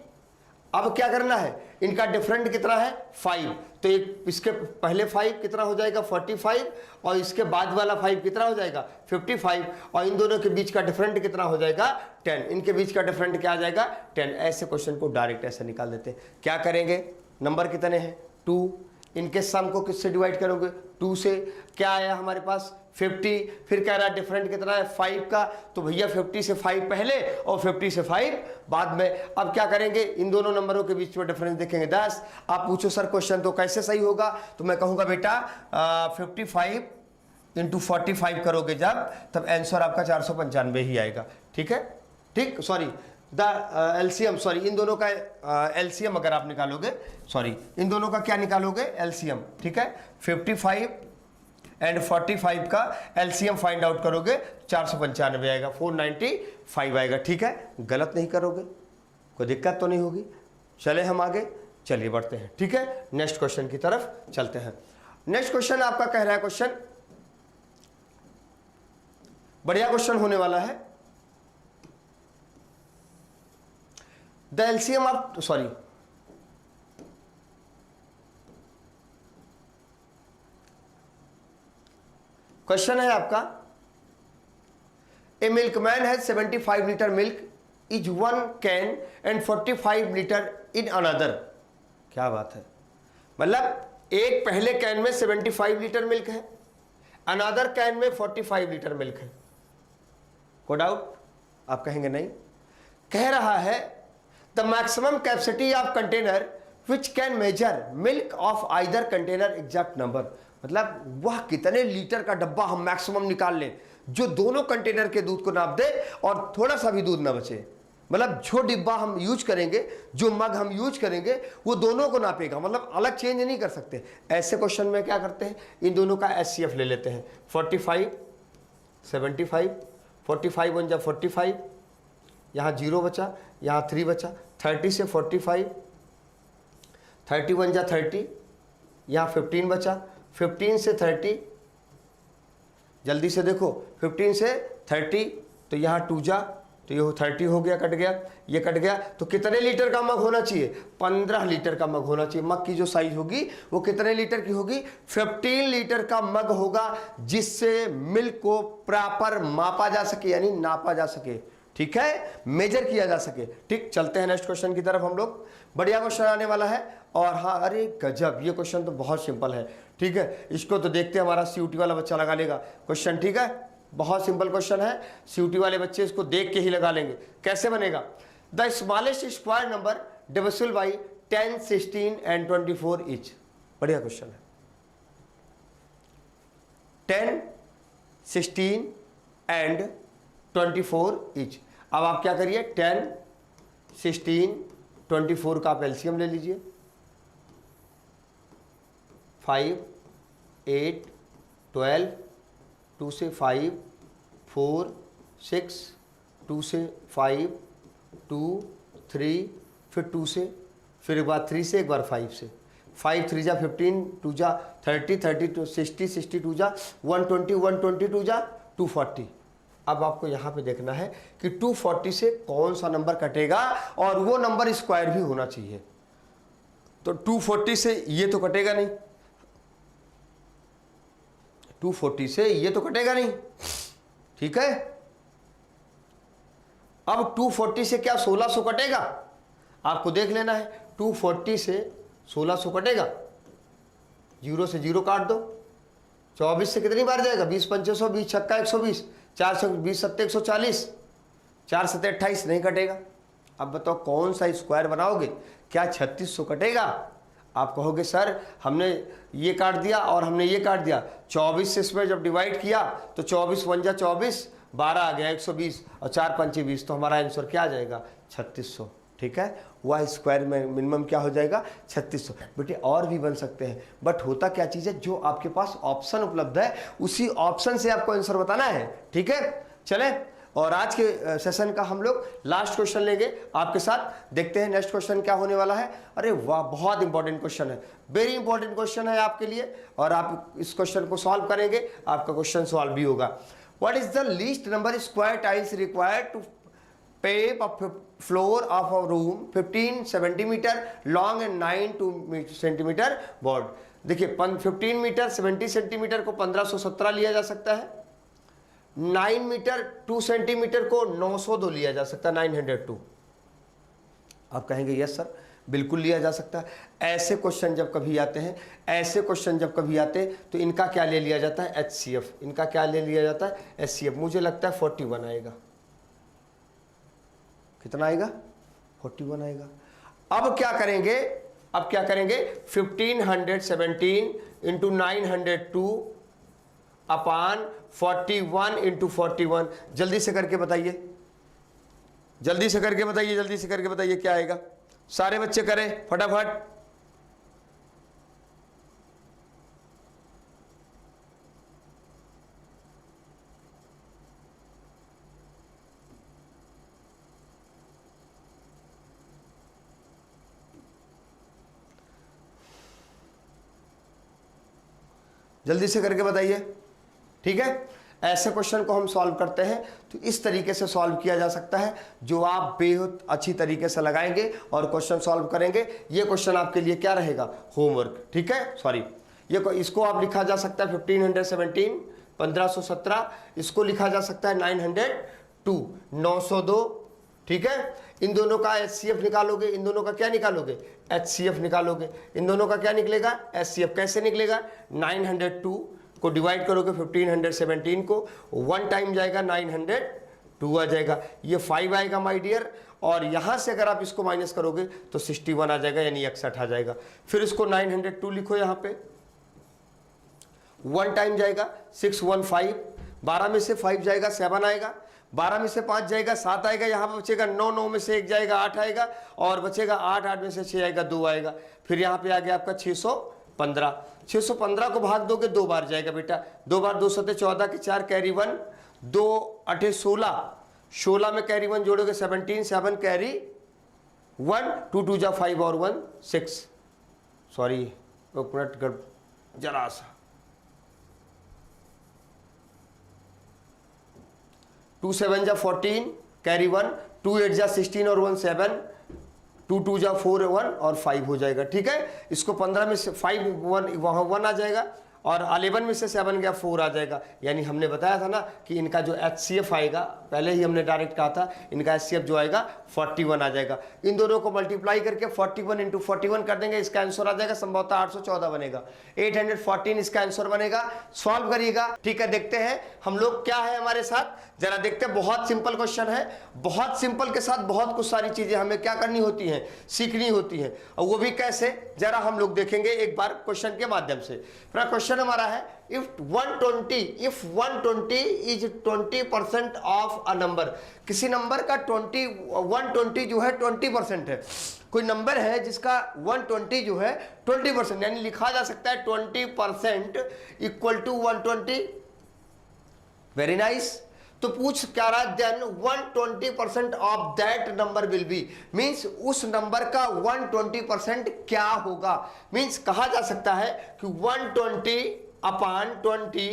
Speaker 1: अब क्या करना है, इनका डिफरेंट कितना है, 5। तो एक इसके पहले 5 कितना हो जाएगा, 45, और इसके बाद वाला 5 कितना हो जाएगा, 55, और इन दोनों के बीच का डिफरेंट कितना हो जाएगा, 10। इनके बीच का डिफरेंट क्या आ जाएगा, 10। ऐसे क्वेश्चन को डायरेक्ट ऐसे निकाल देते हैं। क्या करेंगे, नंबर कितने हैं, 2, इनके सम को किससे डिवाइड करोगे, 2 से। क्या आया हमारे पास, 50। फिर कह रहा है डिफरेंट कितना है, 5 का, तो भैया 50 से 5 पहले और 50 से 5 बाद में। अब क्या करेंगे, इन दोनों नंबरों के बीच में डिफरेंस देखेंगे 10। आप पूछो सर क्वेश्चन तो कैसे सही होगा, तो मैं कहूँगा बेटा 55 इंटू 45 करोगे जब, तब आंसर आपका 495 ही आएगा। ठीक है, ठीक, सॉरी द एलसीएम, सॉरी इन दोनों का एलसीएम अगर आप निकालोगे, सॉरी इन दोनों का क्या निकालोगे, एलसीएम। ठीक है, 55 एंड 45 का एलसीएम फाइंड आउट करोगे, 495 आएगा, 495 आएगा। ठीक है, गलत नहीं करोगे, कोई दिक्कत तो नहीं होगी। चले हम आगे, चलिए बढ़ते हैं। ठीक है, नेक्स्ट क्वेश्चन की तरफ चलते हैं। नेक्स्ट क्वेश्चन आपका कह रहा है, क्वेश्चन बढ़िया क्वेश्चन होने वाला है। The LCM of, sorry question है आपका, a milkman has 75 litre milk is 1 can and 45 litre in another. क्या बात है, मतलब एक पहले कैन में 75 लीटर मिल्क है, अनदर कैन में 45 लीटर मिल्क है। को डाउट, आप कहेंगे नहीं। कह रहा है the maximum capacity of container which can measure milk of either container exact number. मतलब वह कितने लीटर का डब्बा हम मैक्सिमम निकाल लें जो दोनों कंटेनर के दूध को नाप दे और थोड़ा सा भी दूध ना बचे। मतलब जो डिब्बा हम यूज करेंगे, जो मग हम यूज करेंगे, वो दोनों को नापेगा, मतलब अलग चेंज नहीं कर सकते। ऐसे क्वेश्चन में क्या करते हैं, इन दोनों का एचसीएफ ले लेते हैं। 45 75, 45 1 जा 45, यहाँ 0 बचा, यहाँ 3 बचा, 30 से 45, 31 जा 30, यहाँ 15 बचा, 15 से 30, जल्दी से देखो, 15 से 30, तो यहाँ 2 जा, तो ये 30 हो गया, कट गया, ये कट गया। तो कितने लीटर का मग होना चाहिए, 15 लीटर का मग होना चाहिए। मग की जो साइज होगी वो कितने लीटर की होगी, 15 लीटर का मग होगा, जिससे मिल्क को प्रॉपर मापा जा सके, यानी नापा जा सके। ठीक है, मेजर किया जा सके। ठीक, चलते हैं नेक्स्ट क्वेश्चन की तरफ हम लोग। बढ़िया क्वेश्चन आने वाला है। और हाँ, अरे गजब, ये क्वेश्चन तो बहुत सिंपल है। ठीक है, इसको तो देखते हमारा सीयूटी वाला बच्चा लगा लेगा क्वेश्चन। ठीक है, बहुत सिंपल क्वेश्चन है, सीयूटी वाले बच्चे इसको देख के ही लगा लेंगे। कैसे बनेगा, the smallest square number divisible by 10, 16 and 24 etch. बढ़िया क्वेश्चन है। 10, 16 एंड 24 इच। अब आप क्या करिए, 10, 16, 24 का आप एलसीएम ले लीजिए। 5, 8, 12, 2 से 5, 4, 6, 2 से 5, 2, 3, फिर 2 से, फिर एक बार 3 से, एक बार 5 से। 5 3 जा 15, 2 जा 30, 30 to 60, 60 2 जा 120, 120 2 जा 240। अब आपको यहाँ पे देखना है कि 240 से कौन सा नंबर कटेगा, और वो नंबर स्क्वायर भी होना चाहिए। तो 240 से ये तो कटेगा नहीं, 240 से ये तो कटेगा नहीं, ठीक है। अब 240 से क्या 1600 कटेगा, आपको देख लेना है। 240 से 1600 कटेगा, 0 से 0 काट दो। 24 से कितनी बार जाएगा, 20 पंचे 100, 20 छक्का 120, 4 से 20 सत्ते 140, 4 सत्ते 28, नहीं कटेगा। अब बताओ कौन सा स्क्वायर बनाओगे, क्या 3600 कटेगा? आप कहोगे सर हमने ये काट दिया और हमने ये काट दिया, 24 से इसमें जब डिवाइड किया तो 24 × 24, 12 आ गया 120 और 4 पंचे 20, तो हमारा आंसर क्या आ जाएगा 3600। ठीक है, वह स्क्वायर में मिनिमम क्या हो जाएगा 3600। बेटे और भी बन सकते हैं, बट होता क्या चीज़ है, जो आपके पास ऑप्शन उपलब्ध है उसी ऑप्शन से आपको आंसर बताना है। ठीक है, चले। और आज के सेशन का हम लोग लास्ट क्वेश्चन लेंगे आपके साथ। देखते हैं नेक्स्ट क्वेश्चन क्या होने वाला है। अरे वाह, बहुत इंपॉर्टेंट क्वेश्चन है, वेरी इंपॉर्टेंट क्वेश्चन है आपके लिए, और आप इस क्वेश्चन को सॉल्व करेंगे, आपका क्वेश्चन सॉल्व भी होगा। What is the least number square tiles required to pave a floor of a room 15 centimeter long and 9 centimeter broad? देखिए 15 मीटर 70 सेंटीमीटर को 1517 लिया जा सकता है, 9 मीटर 2 सेंटीमीटर को 902 लिया जा सकता है, 902। आप कहेंगे यस सर बिल्कुल लिया जा सकता है। ऐसे क्वेश्चन जब कभी आते हैं, ऐसे क्वेश्चन जब कभी आते हैं तो इनका क्या ले लिया जाता है, HCF। इनका क्या ले लिया जाता है, HCF। मुझे लगता है 41 आएगा। कितना आएगा, 41 आएगा। अब क्या करेंगे, अब क्या करेंगे, 1517 इंटू 902 अपान 41 इंटू 41। जल्दी से करके बताइए, जल्दी से करके बताइए, जल्दी से करके बताइए क्या आएगा। सारे बच्चे करें फटाफट। जल्दी से करके बताइए। ठीक है, ऐसे क्वेश्चन को हम सॉल्व करते हैं तो इस तरीके से सॉल्व किया जा सकता है, जो आप बेहद अच्छी तरीके से लगाएंगे और क्वेश्चन सॉल्व करेंगे। ये क्वेश्चन आपके लिए क्या रहेगा, होमवर्क। ठीक है, सॉरी, ये इसको आप लिखा जा सकता है 1517 1517, इसको लिखा जा सकता है 902 902। ठीक है, इन दोनों का HCF निकालोगे, इन दोनों का क्या निकालोगे, HCF निकालोगे। इन दोनों का क्या निकलेगा, HCF। कैसे निकलेगा, 902 को डिवाइड करोगे 1517 को, 1 टाइम जाएगा 902 आ जाएगा, ये 5 आएगा माय डियर। और यहां से अगर आप इसको माइनस करोगे तो 61 आ जाएगा, यानी 61 आ जाएगा। फिर इसको 902 लिखो, यहां पे 1 टाइम जाएगा 615, 12 में से 5 जाएगा 7 आएगा, 12 में से 5 जाएगा 7 आएगा, यहाँ पे बचेगा 9, 9 में से 1 जाएगा 8 आएगा, और बचेगा 8, 8 में से 6 आएगा 2 आएगा। फिर यहाँ पे आ गया आपका 615, 615 को भाग दोगे 2 बार जाएगा बेटा, 2 बार 2 सत्ते 14 के 4 कैरी 1, 2 8 16, 16 में कैरी 1 जोड़ोगे 17, 7 कैरी 1, 2 2 जा 5 और 1 6। सॉरी एक मिनट जरा सा, 2 7 जा 14 कैरी 1, 2 8 जा 16 और 1 7, 2 2 जा 4 1 और 5 हो जाएगा। ठीक है, इसको 15 में से 5 1 वहाँ 1 आ जाएगा, और 11 में से 7 गया 4 आ जाएगा। यानी हमने बताया था ना कि इनका जो HCF आएगा, पहले ही हमने डायरेक्ट कहा था, इनका HCF जो आएगा 41 आ जाएगा। इन दोनों को मल्टीप्लाई करके 41 इंटू 41 कर देंगे, इसका आंसर आ जाएगा संभवतः 814 बनेगा, 814 इसका आंसर बनेगा। सॉल्व करिएगा। ठीक है, देखते हैं हम लोग क्या है हमारे साथ, जरा देखते हैं। बहुत सिंपल क्वेश्चन है, बहुत सिंपल के साथ बहुत कुछ सारी चीजें हमें क्या करनी होती हैं, सीखनी होती हैं, और वो भी कैसे, जरा हम लोग देखेंगे एक बार क्वेश्चन के माध्यम से। क्वेश्चन हमारा है, if 120 is 20% of a number. किसी नंबर का 120 जो है 20% है। कोई नंबर है जिसका 120 जो है 20%, यानी लिखा जा सकता है 20% इक्वल टू 120। Very nice. तो पूछ क्या रहा, then 120% of that number will be, means उस नंबर का 120% क्या होगा। मीन्स कहा जा सकता है कि 120 upon 20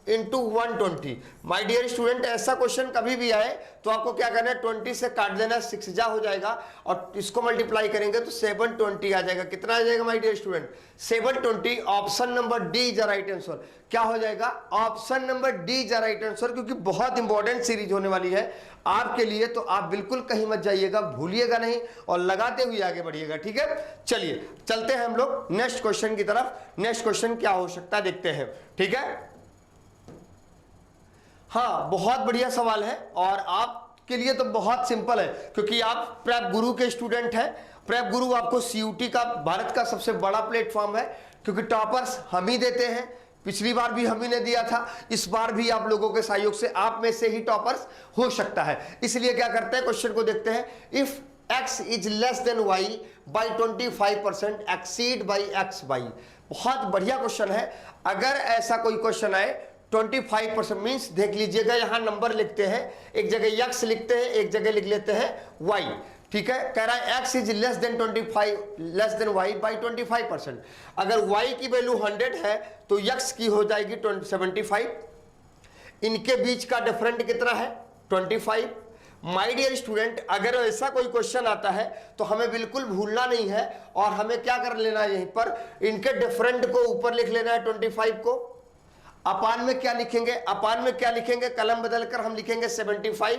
Speaker 1: into 120। My dear student, ऐसा क्वेश्चन कभी भी आए तो आपको क्या करना है, 20 से काट देना, 6 जा हो जाएगा और इसको मल्टीप्लाई करेंगे तो 720 आ जाएगा। कितना आ जाएगा my dear student? 720। Option number D is the right answer. क्या हो जाएगा? Option number D is the right answer, क्योंकि बहुत इंपॉर्टेंट सीरीज होने वाली है आपके लिए, तो आप बिल्कुल कहीं मत जाइएगा, भूलिएगा नहीं और लगाते हुए आगे बढ़िएगा। ठीक है, चलिए चलते हैं हम लोग नेक्स्ट क्वेश्चन की तरफ। नेक्स्ट क्वेश्चन क्या हो सकता है देखते हैं। ठीक है, हाँ बहुत बढ़िया सवाल है और आपके लिए तो बहुत सिंपल है, क्योंकि आप प्रेप गुरु के स्टूडेंट हैं। प्रेप गुरु आपको सीयूटी का भारत का सबसे बड़ा प्लेटफॉर्म है, क्योंकि टॉपर्स हम ही देते हैं। पिछली बार भी हम ही ने दिया था, इस बार भी आप लोगों के सहयोग से आप में से ही टॉपर्स हो सकता है। इसलिए क्या करते हैं, क्वेश्चन को देखते हैं। If x is less than y by 25%, exceed by x by. बहुत बढ़िया क्वेश्चन है। अगर ऐसा कोई क्वेश्चन आए 25% मीन्स देख लीजिएगा, यहां नंबर लिखते हैं, एक जगह x लिखते हैं, एक जगह लिख लेते हैं y। ठीक है, कह रहा है x is less than 25 less than y by 25%। अगर y की वैल्यू 100 है तो x की हो जाएगी 75। इनके बीच का डिफरेंट कितना है? 25। माय डियर स्टूडेंट, अगर ऐसा कोई क्वेश्चन आता है तो हमें बिल्कुल भूलना नहीं है और हमें क्या कर लेना है, यहीं पर इनके डिफरेंट को ऊपर लिख लेना है 25 को। अपान में क्या लिखेंगे? अपान में क्या लिखेंगे? कलम बदलकर हम लिखेंगे 75,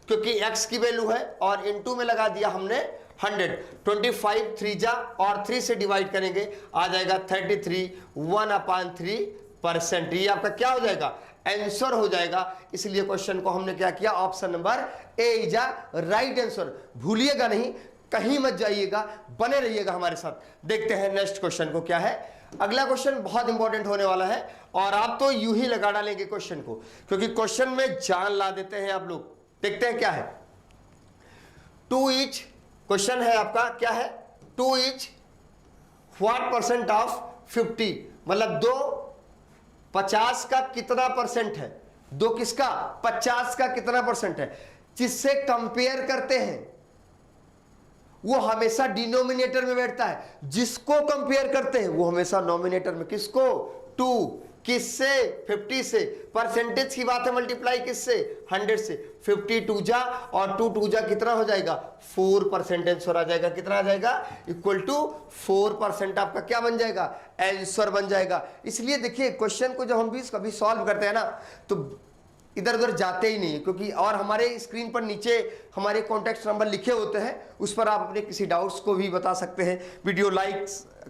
Speaker 1: क्योंकि x की वैल्यू है, और इनटू में लगा दिया हमने 100। 25 3 जा और 3 से डिवाइड करेंगे, आ जाएगा 33 1/3%। ये आपका क्या हो जाएगा? आंसर हो जाएगा। इसलिए क्वेश्चन को हमने क्या किया, option number A is right answer. भूलिएगा नहीं, कहीं मत जाइएगा, बने रहिएगा हमारे साथ। देखते हैं नेक्स्ट क्वेश्चन को क्या है। अगला क्वेश्चन बहुत इंपॉर्टेंट होने वाला है और आप तो यूं ही लगा डालेंगे क्वेश्चन को, क्योंकि क्वेश्चन में जान ला देते हैं आप लोग। देखते हैं क्या है। 2 इच क्वेश्चन है आपका, क्या है? 2 इच व्हाट परसेंट ऑफ 50, मतलब 2 50 का कितना परसेंट है? 2 किसका? 50 का कितना परसेंट है? जिससे कंपेयर करते हैं वो हमेशा डिनोमिनेटर में बैठता है, जिसको कंपेयर करते हैं वो हमेशा नॉमिनेटर में। किसको? 2 किससे? 50 से। परसेंटेज की बात है, मल्टीप्लाई किससे? 100 से। 52 जा और 2 जा कितना हो जाएगा? 4% आंसर आ जाएगा। कितना आ जाएगा? इक्वल टू 4% आपका क्या बन जाएगा? आंसर बन जाएगा। इसलिए देखिए क्वेश्चन को जब हम भी कभी सॉल्व करते हैं ना तो इधर उधर जाते ही नहीं, क्योंकि और हमारे स्क्रीन पर नीचे हमारे कॉन्टैक्ट नंबर लिखे होते हैं, उस पर आप अपने किसी डाउट्स को भी बता सकते हैं, वीडियो लाइक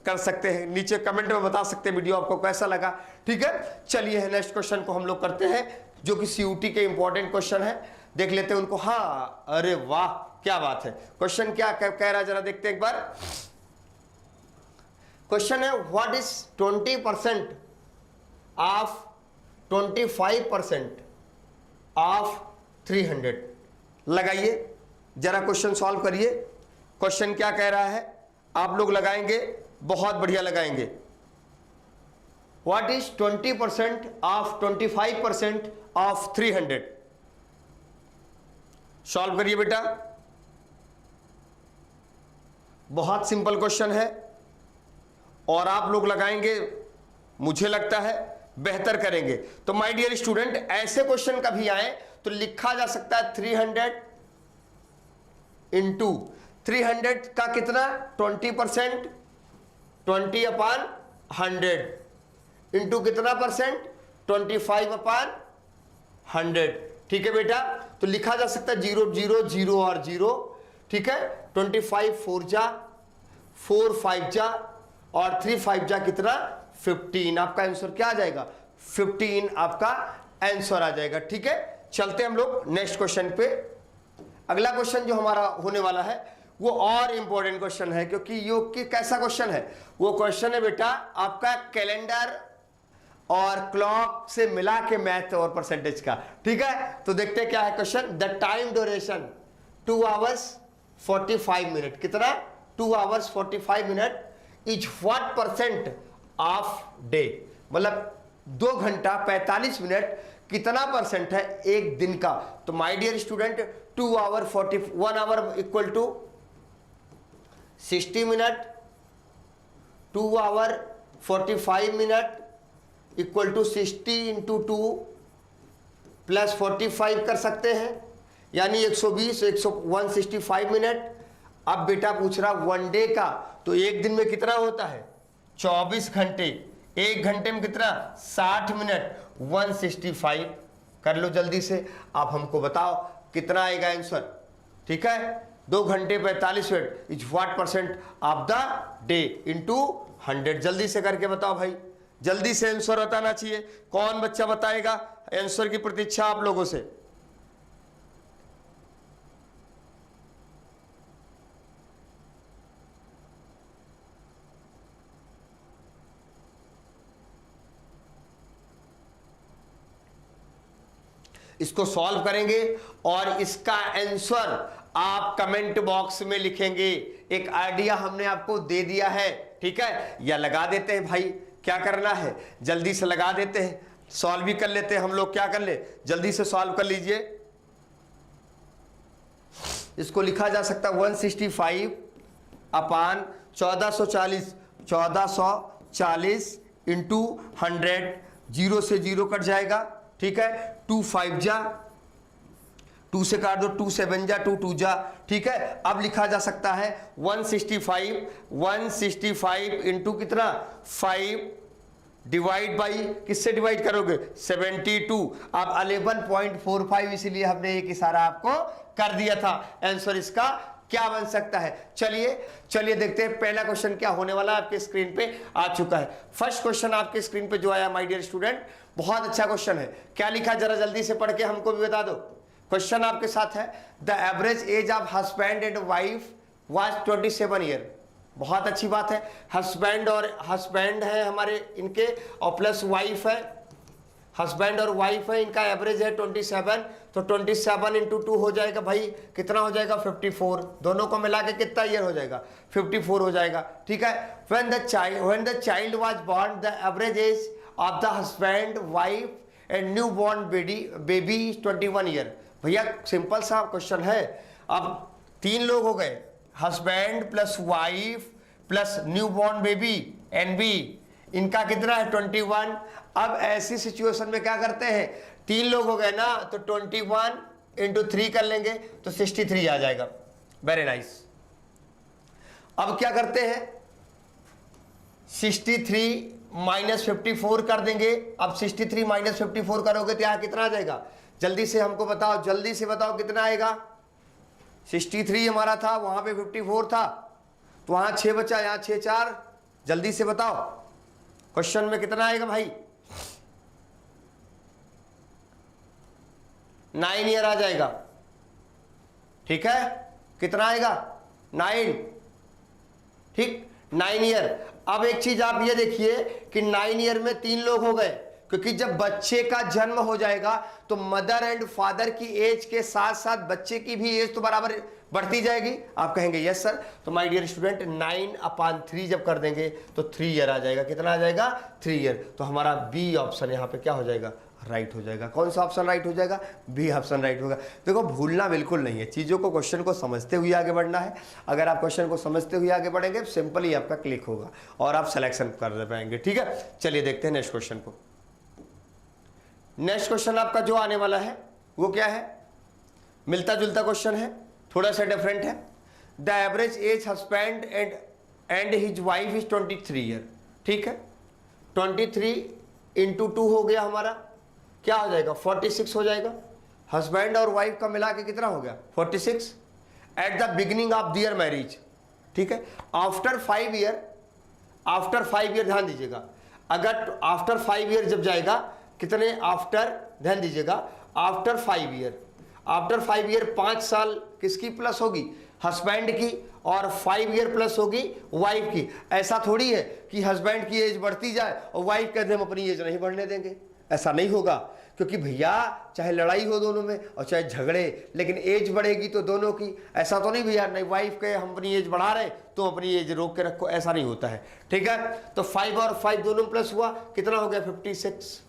Speaker 1: कर सकते हैं, नीचे कमेंट में बता सकते हैं वीडियो आपको कैसा लगा। ठीक है, चलिए नेक्स्ट क्वेश्चन को हम लोग करते हैं, जो कि सीयूटी के इंपॉर्टेंट क्वेश्चन है। देख लेते हैं उनको। हाँ, अरे वाह क्या बात है। क्वेश्चन क्या कह रहा है जरा देखते हैं एक बार। क्वेश्चन है व्हाट इज 20% ऑफ 25% ऑफ 300। लगाइए जरा, क्वेश्चन सॉल्व करिए। क्वेश्चन क्या कह रहा है, आप लोग लगाएंगे, बहुत बढ़िया लगाएंगे। What is 20% of 25% of 300? Solve करिए बेटा, बहुत सिंपल क्वेश्चन है और आप लोग लगाएंगे, मुझे लगता है बेहतर करेंगे। तो माय डियर स्टूडेंट, ऐसे क्वेश्चन कभी आए तो लिखा जा सकता है 300 इंटू 300 का कितना? 20%, 20/100 इंटू कितना परसेंट? 25/100। ठीक है बेटा, तो लिखा जा सकता है 0 0 0 और 0। ठीक है, 25 4 जा, 4 5 जा और 3 5 जा कितना? 15। आपका आंसर क्या आ जाएगा? 15 आपका आंसर आ जाएगा। ठीक है, चलते हम लोग नेक्स्ट क्वेश्चन पे। अगला क्वेश्चन जो हमारा होने वाला है वो और इंपॉर्टेंट क्वेश्चन है, क्योंकि योग की कैसा क्वेश्चन है? वो क्वेश्चन है बेटा आपका कैलेंडर और क्लॉक से मिला के मैथ और परसेंटेज का। ठीक है, तो देखते हैं क्या है question. The time duration 2 hours 45 minutes। कितना? 2 hours 45 minutes is what percent of day, मतलब 2 घंटा 45 मिनट कितना परसेंट है एक दिन का? तो my dear student, 1 hour equal to 60 minute, 2 hour 45 minute equal to 60 into 2 plus 45 कर सकते हैं, यानी 120 165 मिनट। अब बेटा पूछ रहा वन डे का, तो एक दिन में कितना होता है 24 घंटे, एक घंटे में कितना 60 मिनट, 165 कर लो जल्दी से। आप हमको बताओ कितना आएगा आंसर। ठीक है, 2 घंटे 45 minute is what percent of the day into 100। जल्दी से करके बताओ भाई, जल्दी से आंसर बताना चाहिए। कौन बच्चा बताएगा, आंसर की प्रतीक्षा आप लोगों से। इसको सॉल्व करेंगे और इसका आंसर आप कमेंट बॉक्स में लिखेंगे। एक आइडिया हमने आपको दे दिया है, ठीक है, या लगा देते हैं भाई, क्या करना है जल्दी से लगा देते हैं, सॉल्व भी कर लेते हैं हम लोग। क्या कर ले, जल्दी से सॉल्व कर लीजिए। इसको लिखा जा सकता है 165 अपान 1440, 1440 इंटू 100, 0 से 0 कट जाएगा। ठीक है, 2 5 जा, 2 से काट दो, 2 7 जा, 2 2 जा। ठीक है, अब लिखा जा सकता है 165 इंटू कितना 5 डिवाइड बाई, किससे डिवाइड करोगे 72। अब 11.45, इसीलिए हमने एक इशारा आपको कर दिया था। आंसर इसका क्या बन सकता है। चलिए देखते हैं पहला क्वेश्चन क्या होने वाला है। आपके स्क्रीन पे आ चुका है फर्स्ट क्वेश्चन, आपके स्क्रीन पे जो आया माय डियर स्टूडेंट, बहुत अच्छा क्वेश्चन है। क्या लिखा जरा जल्दी से पढ़ के हमको भी बता दो। क्वेश्चन आपके साथ है, the average age of husband and wife was 27 year. बहुत अच्छी बात है, हस्बैंड है हमारे इनके, और प्लस वाइफ है, हस्बैंड और वाइफ है, इनका एवरेज है 27। तो 27 इंटू 2 हो जाएगा भाई, कितना हो जाएगा 54। दोनों को मिला के कितना ईयर हो जाएगा 54 हो जाएगा। ठीक है, when the child was born the average age of the husband wife and new born baby 21 year. भैया सिंपल सा क्वेश्चन है। अब 3 लोग हो गए, husband plus wife plus new born baby and B, इनका कितना है 21। अब ऐसी सिचुएशन में क्या करते हैं, 3 लोग हो गए ना, तो 21 इंटू 3 कर लेंगे तो 63 आ जाएगा। Very nice. अब क्या करते हैं, 63 माइनस 54 कर देंगे। अब 63 माइनस 54 करोगे तो यहां कितना आ जाएगा, जल्दी से हमको बताओ, जल्दी से बताओ कितना आएगा। 63 हमारा था, वहां पे 54 था, तो वहां 6 बचा, यहां 6 4, जल्दी से बताओ क्वेश्चन में कितना आएगा भाई। 9 ईयर आ जाएगा। ठीक है, कितना आएगा 9। ठीक, 9 ईयर। अब एक चीज आप ये देखिए कि 9 ईयर में 3 लोग हो गए, क्योंकि जब बच्चे का जन्म हो जाएगा तो मदर एंड फादर की एज के साथ साथ बच्चे की भी एज तो बराबर बढ़ती जाएगी। आप कहेंगे यस सर, तो माय डियर स्टूडेंट 9/3 जब कर देंगे तो 3 ईयर आ जाएगा। कितना आ जाएगा 3 ईयर। तो हमारा बी ऑप्शन यहाँ पे क्या हो जाएगा, राइट हो जाएगा। कौन सा ऑप्शन राइट हो जाएगा, बी ऑप्शन राइट होगा। देखो भूलना बिल्कुल नहीं है, चीज़ों को क्वेश्चन को समझते हुए आगे बढ़ना है। अगर आप क्वेश्चन को समझते हुए आगे बढ़ेंगे सिंपली आपका क्लिक होगा और आप सिलेक्शन कर पाएंगे। ठीक है, चलिए देखते हैं नेक्स्ट क्वेश्चन को। नेक्स्ट क्वेश्चन आपका जो आने वाला है वो क्या है, मिलता जुलता क्वेश्चन है, थोड़ा सा डिफरेंट है। The average as husband and his wife is 23 year. ठीक है, 23 इंटू 2 हो गया हमारा, क्या हो जाएगा 46 हो जाएगा। हस्बैंड और वाइफ का मिला के कितना हो गया 46 at the beginning of their marriage. ठीक है, आफ्टर 5 ईयर ध्यान दीजिएगा, अगर आफ्टर 5 ईयर जब जाएगा, कितने आफ्टर, ध्यान दीजिएगा आफ्टर 5 ईयर 5 साल किसकी प्लस होगी, हस्बैंड की, और 5 ईयर प्लस होगी वाइफ की। ऐसा थोड़ी है कि हस्बैंड की एज बढ़ती जाए और वाइफ कहते हम अपनी एज नहीं बढ़ने देंगे, ऐसा नहीं होगा। क्योंकि भैया चाहे लड़ाई हो दोनों में और चाहे झगड़े, लेकिन एज बढ़ेगी तो दोनों की। ऐसा तो नहीं भैया नहीं वाइफ के हम अपनी एज बढ़ा रहे तो अपनी एज रोक के रखो, ऐसा नहीं होता है। ठीक है, तो 5 और 5 दोनों प्लस हुआ, कितना हो गया 56।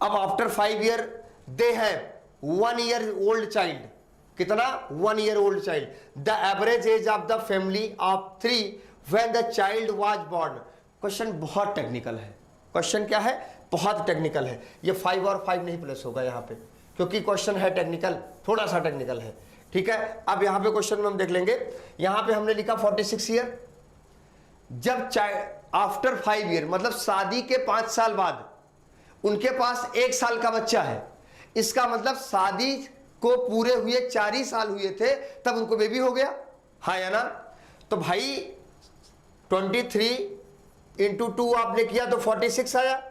Speaker 1: अब after 5 year they have 1 year old child, कितना 1 year old child. The average age of the family of 3 when the child was born. Question बहुत टेक्निकल है, क्वेश्चन क्या है, बहुत टेक्निकल है। ये 5 और 5 नहीं प्लस होगा यहाँ पे, क्योंकि क्वेश्चन है टेक्निकल, थोड़ा सा टेक्निकल है, ठीक है। अब यहाँ पे क्वेश्चन में हम देख लेंगे, यहाँ पे हमने लिखा 46 ईयर, जब आफ्टर 5 ईयर मतलब शादी के 5 साल बाद उनके पास 1 साल का बच्चा है, इसका मतलब शादी को पूरे हुए 4 ही साल हुए थे तब उनको बेबी हो गया, हाँ या ना। तो भाई 23 इंटू 2 आपने किया तो 46 आया।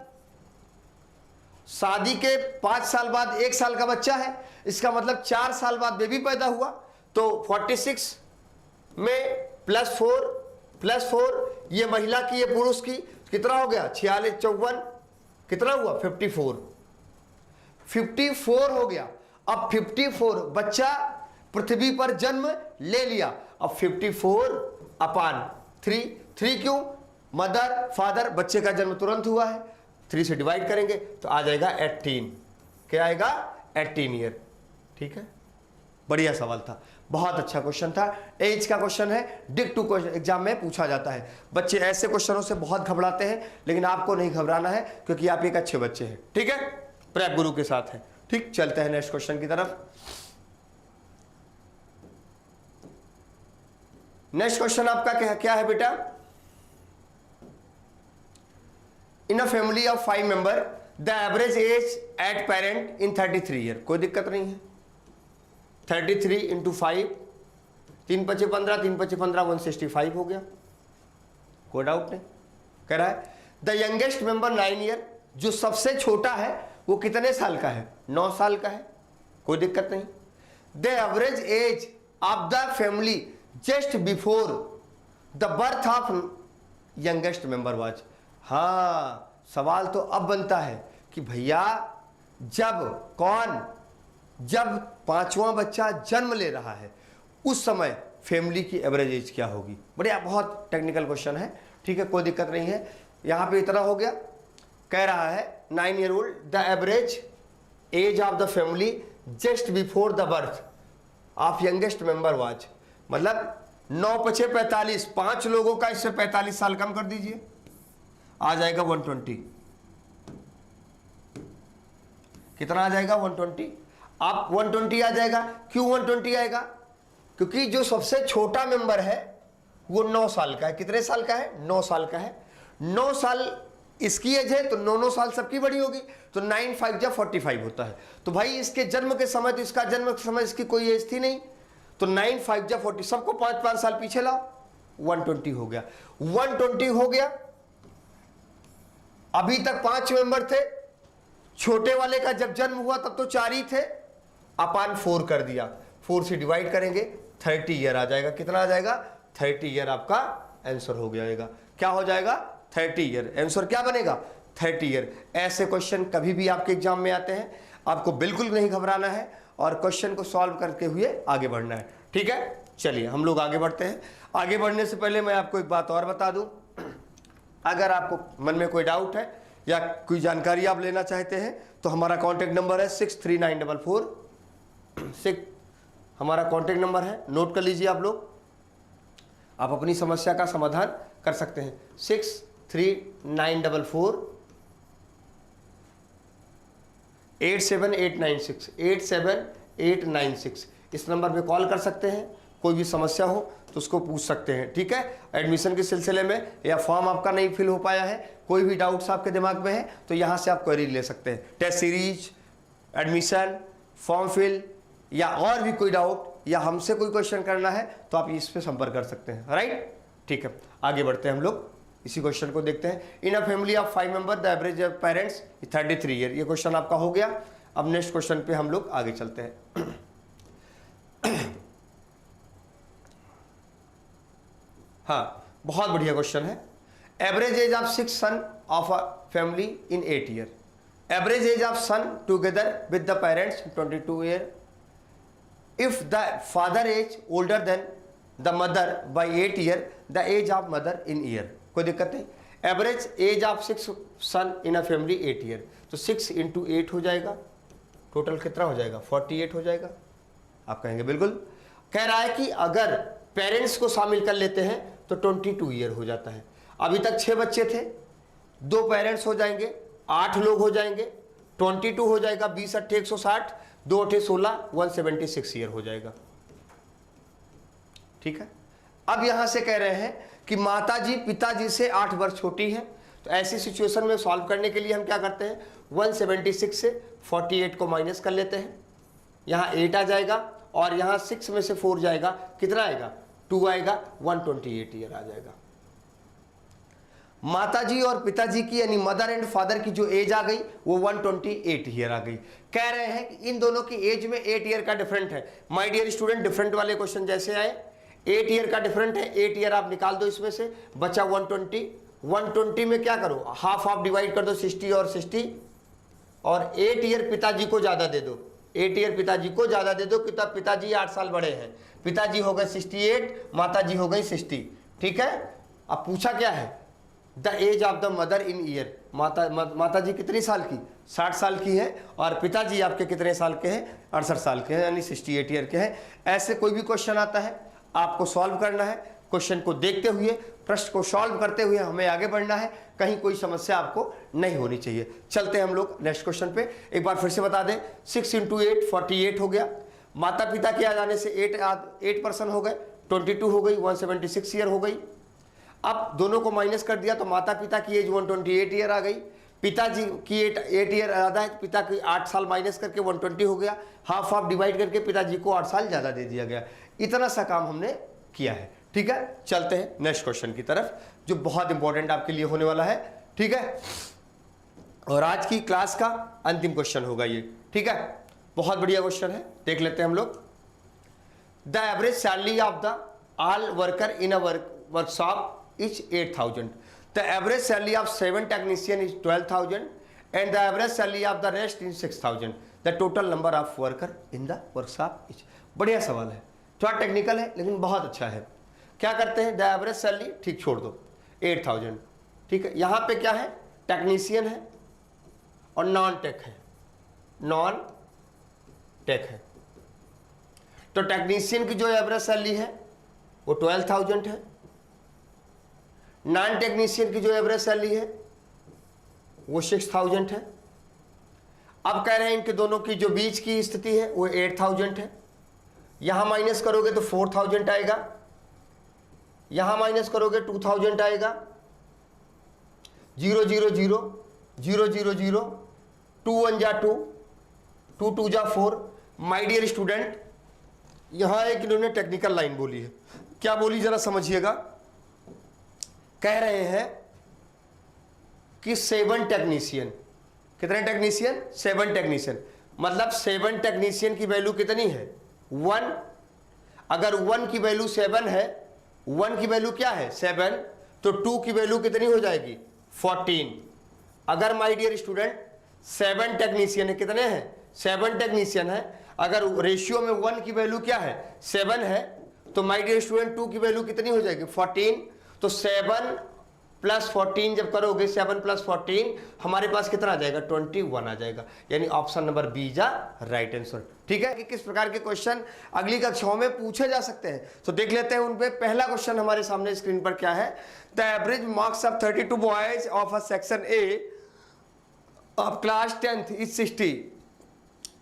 Speaker 1: शादी के 5 साल बाद 1 साल का बच्चा है, इसका मतलब 4 साल बाद बेबी पैदा हुआ, तो 46 में +4 ये महिला की ये पुरुष की, कितना हो गया 46 54, कितना हुआ 54 हो गया। अब 54 बच्चा पृथ्वी पर जन्म ले लिया, अब 54/3 क्यों, मदर फादर, बच्चे का जन्म तुरंत हुआ है, 3 से डिवाइड करेंगे तो आ जाएगा 18, क्या आएगा 18 ईयर, ठीक है। बढ़िया सवाल था, बहुत अच्छा क्वेश्चन था, एज का क्वेश्चन है, डिक टू क्वेश्चन एग्जाम में पूछा जाता है। बच्चे ऐसे क्वेश्चनों से बहुत घबराते हैं, लेकिन आपको नहीं घबराना है क्योंकि आप एक अच्छे बच्चे हैं, ठीक है, प्रेप गुरु के साथ है, ठीक। चलते हैं नेक्स्ट क्वेश्चन की तरफ। नेक्स्ट क्वेश्चन आपका क्या है बेटा, in a family of 5 member the average age at parent in 33 year, कोई दिक्कत नहीं है। 33 इंटू 5, 3 × 5 = 15, 3 × 5 = 15, 165 हो गया, कोई डाउट नहीं। कह रहा है द यंगेस्ट मेंबर 9 ईयर, जो सबसे छोटा है वो कितने साल का है, 9 साल का है, कोई दिक्कत नहीं। The average age of the family just before the birth of youngest member was, हाँ सवाल तो अब बनता है कि भैया जब 5वां बच्चा जन्म ले रहा है उस समय फैमिली की एवरेज एज क्या होगी। बढ़िया, बहुत टेक्निकल क्वेश्चन है, ठीक है, कोई दिक्कत नहीं है। यहां पे इतना हो गया, कह रहा है 9 year old the average age of the family just before the birth of youngest member was, मतलब 9 × 5 = 45, 5 लोगों का इससे 45 साल कम कर दीजिए, आ जाएगा 120, कितना आ जाएगा 120। आप 120 आ जाएगा, क्यों 120 आएगा, क्योंकि जो सबसे छोटा मेंबर है वो 9 साल का है, कितने साल का है 9 साल का है, 9 साल इसकी एज है तो 9 साल सबकी बड़ी होगी, तो 9 × 5 = 45 होता है। तो भाई इसके जन्म के समय, तो इसका जन्म के समय इसकी कोई एज थी नहीं, तो 9 × 5 = 40, सबको 5-5 साल पीछे लाओ, 120 हो गया। 120 हो गया, अभी तक 5 मेंबर थे, छोटे वाले का जब जन्म हुआ तब तो 4 ही थे, अपान 4 कर दिया, 4 से डिवाइड करेंगे 30 ईयर आ जाएगा, कितना आ जाएगा 30 ईयर आपका आंसर हो जाएगा, क्या हो जाएगा 30 ईयर, आंसर क्या बनेगा 30 ईयर। ऐसे क्वेश्चन कभी भी आपके एग्जाम में आते हैं, आपको बिल्कुल नहीं घबराना है और क्वेश्चन को सॉल्व करते हुए आगे बढ़ना है, ठीक है। चलिए हम लोग आगे बढ़ते हैं। आगे बढ़ने से पहले मैं आपको एक बात और बता दूं, अगर आपको मन में कोई डाउट है या कोई जानकारी आप लेना चाहते हैं तो हमारा कॉन्टैक्ट नंबर है 639446, हमारा कॉन्टैक्ट नंबर है, नोट कर लीजिए आप लोग, आप अपनी समस्या का समाधान कर सकते हैं। 6394487896 87896, इस नंबर पे कॉल कर सकते हैं, कोई भी समस्या हो तो उसको पूछ सकते हैं, ठीक है। एडमिशन के सिलसिले में या फॉर्म आपका नहीं फिल हो पाया है, कोई भी डाउट्स आपके दिमाग में है तो यहाँ से आप क्वेरी ले सकते हैं, test series, admission, form fill या और भी कोई डाउट या हमसे कोई क्वेश्चन करना है तो आप इस पे संपर्क कर सकते हैं, राइट, ठीक है। आगे बढ़ते हैं हम लोग, इसी क्वेश्चन को देखते हैं। In a family of 5 member the average of parents 33 year, ये क्वेश्चन आपका हो गया। अब नेक्स्ट क्वेश्चन पे हम लोग आगे चलते हैं। हाँ, बहुत बढ़िया क्वेश्चन है। Average age of 6 son of a family in 8 year, average age of son together with the parents 22 year, if the father age older than the mother by 8 year, the age of mother in year, कोई दिक्कत नहीं। Average age of 6 son in a family 8 year, तो 6 × 8 हो जाएगा, total कितना हो जाएगा 48 हो जाएगा। आप कहेंगे बिल्कुल, कह रहा है कि अगर पेरेंट्स को शामिल कर लेते हैं तो 22 ईयर हो जाता है। अभी तक 6 बच्चे थे, 2 पेरेंट्स हो जाएंगे, 8 लोग हो जाएंगे, 22 हो जाएगा, 20 8 160, 2 8 16, 176 ईयर हो जाएगा। ठीक है। अब यहां से कह रहे हैं कि माताजी पिताजी से 8 वर्ष छोटी है, तो ऐसी सिचुएशन में सॉल्व करने के लिए हम क्या करते हैं, 176 से 48 को माइनस कर लेते हैं, यहां 8 आ जाएगा और यहां 6 में से 4 जाएगा, कितना आएगा, 2 आएगा, 128 ईयर आ जाएगा। माताजी और पिताजी की यानी मदर एंड फादर की जो एज आ गई वो 128 ईयर आ गई। कह रहे हैं कि इन दोनों की एज में 8 ईयर का डिफरेंट है। माय डियर स्टूडेंट, डिफरेंट वाले क्वेश्चन जैसे आए 8 ईयर का डिफरेंट है, 8 ईयर आप निकाल दो इसमें से, बचा 120। 120 में क्या करो, हाफ हाफ डिवाइड कर दो, 60 और 60, और 8 ईयर पिताजी को ज्यादा दे दो, 8 ईयर पिताजी को ज्यादा दे दो, तब पिताजी 8 साल बड़े हैं, पिताजी हो गए 68, माताजी हो गई 60। ठीक है। अब पूछा क्या है, the age of the mother in year, माताजी कितनी साल की, 60 साल की है, और पिताजी आपके कितने साल के हैं, 68 साल के हैं, यानी 68 ईयर के हैं। ऐसे कोई भी क्वेश्चन आता है आपको सॉल्व करना है, क्वेश्चन को देखते हुए, प्रश्न को सॉल्व करते हुए हमें आगे बढ़ना है, कहीं कोई समस्या आपको नहीं होनी चाहिए। चलते हैं हम लोग नेक्स्ट क्वेश्चन पे। एक बार फिर से बता दें, 6 × 8 48 हो गया, माता पिता के आ जाने से 8 पर्सन हो गए, 22 हो गई, 176 ईयर हो गई। अब दोनों को माइनस कर दिया तो माता पिता की एज 128 ईयर आ गई, पिताजी की 8 ईयर ज़्यादा है, पिता की 8 साल माइनस करके 120 हो गया, हाफ हाफ डिवाइड करके पिताजी को 8 साल ज़्यादा दे दिया गया। इतना सा काम हमने किया है। ठीक है, चलते हैं नेक्स्ट क्वेश्चन की तरफ जो बहुत इंपॉर्टेंट आपके लिए होने वाला है। ठीक है, और आज की क्लास का अंतिम क्वेश्चन होगा ये। ठीक है, बहुत बढ़िया क्वेश्चन है, देख लेते हैं हम लोग। The average salary of the all worker in a workshop is 8,000. The average salary of 7 technician is 12,000 and the average salary of the rest is 6,000. The total number of worker in the workshop is. बढ़िया सवाल है, थोड़ा technical है लेकिन बहुत अच्छा है। क्या करते हैं, द एवरेज सैलरी ठीक छोड़ दो, 8,000। ठीक है, यहाँ पे क्या है, टेक्नीशियन है और नॉन टेक है, नॉन टेक है। तो टेक्नीशियन की जो एवरेज सैलरी है वो 12,000 है, नॉन टेक्नीशियन की जो एवरेज सैलरी है वो 6,000 है। अब कह रहे हैं इनके दोनों की जो बीच की स्थिति है वो 8,000 है। यहां माइनस करोगे तो 4,000 आएगा, यहां माइनस करोगे 2,000 आएगा, 0 0 0 0 0 0, 2 1 जा 2, 2 2 जा 4। माय डियर स्टूडेंट, यहां एक इन्होंने टेक्निकल लाइन बोली है, क्या बोली जरा समझिएगा। कह रहे हैं कि 7 टेक्नीशियन, कितने टेक्नीशियन, 7 टेक्नीशियन, मतलब 7 टेक्नीशियन की वैल्यू कितनी है, 1। अगर 1 की वैल्यू 7 है, 1 की वैल्यू क्या है 7, तो 2 की वैल्यू कितनी हो जाएगी 14। अगर माय डियर स्टूडेंट 7 टेक्नीशियन है, कितने हैं 7 टेक्नीशियन है, अगर रेशियो में 1 की वैल्यू क्या है 7 है, तो माय डियर स्टूडेंट 2 की वैल्यू कितनी हो जाएगी 14। तो 7 + 14 जब करोगे, 7 + 14 हमारे पास कितना आ जाएगा 21 आ जाएगा, यानी ऑप्शन नंबर बी जा राइट आंसर। ठीक है, कि किस प्रकार के क्वेश्चन अगली कक्षाओं में पूछे जा सकते हैं, तो देख लेते हैं उनपे। पहला क्वेश्चन हमारे सामने स्क्रीन पर क्या है, the average marks of 32 boys of a section A of class 10th is 60,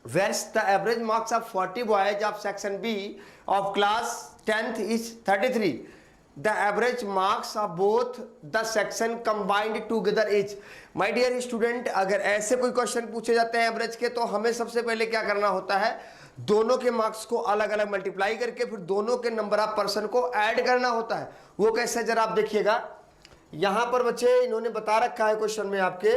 Speaker 1: whereas the average marks of 40 boys of section B of class 10th is 33. The average marks of both the section combined together is. My dear student, अगर ऐसे कोई question पूछे जाते हैं average के, तो हमें सबसे पहले क्या करना होता है, दोनों के मार्क्स को अलग अलग मल्टीप्लाई करके फिर दोनों के नंबर ऑफ पर्सन को ऐड करना होता है। वो कैसे, जरा आप देखिएगा। यहां पर बच्चे इन्होंने बता रखा है क्वेश्चन में आपके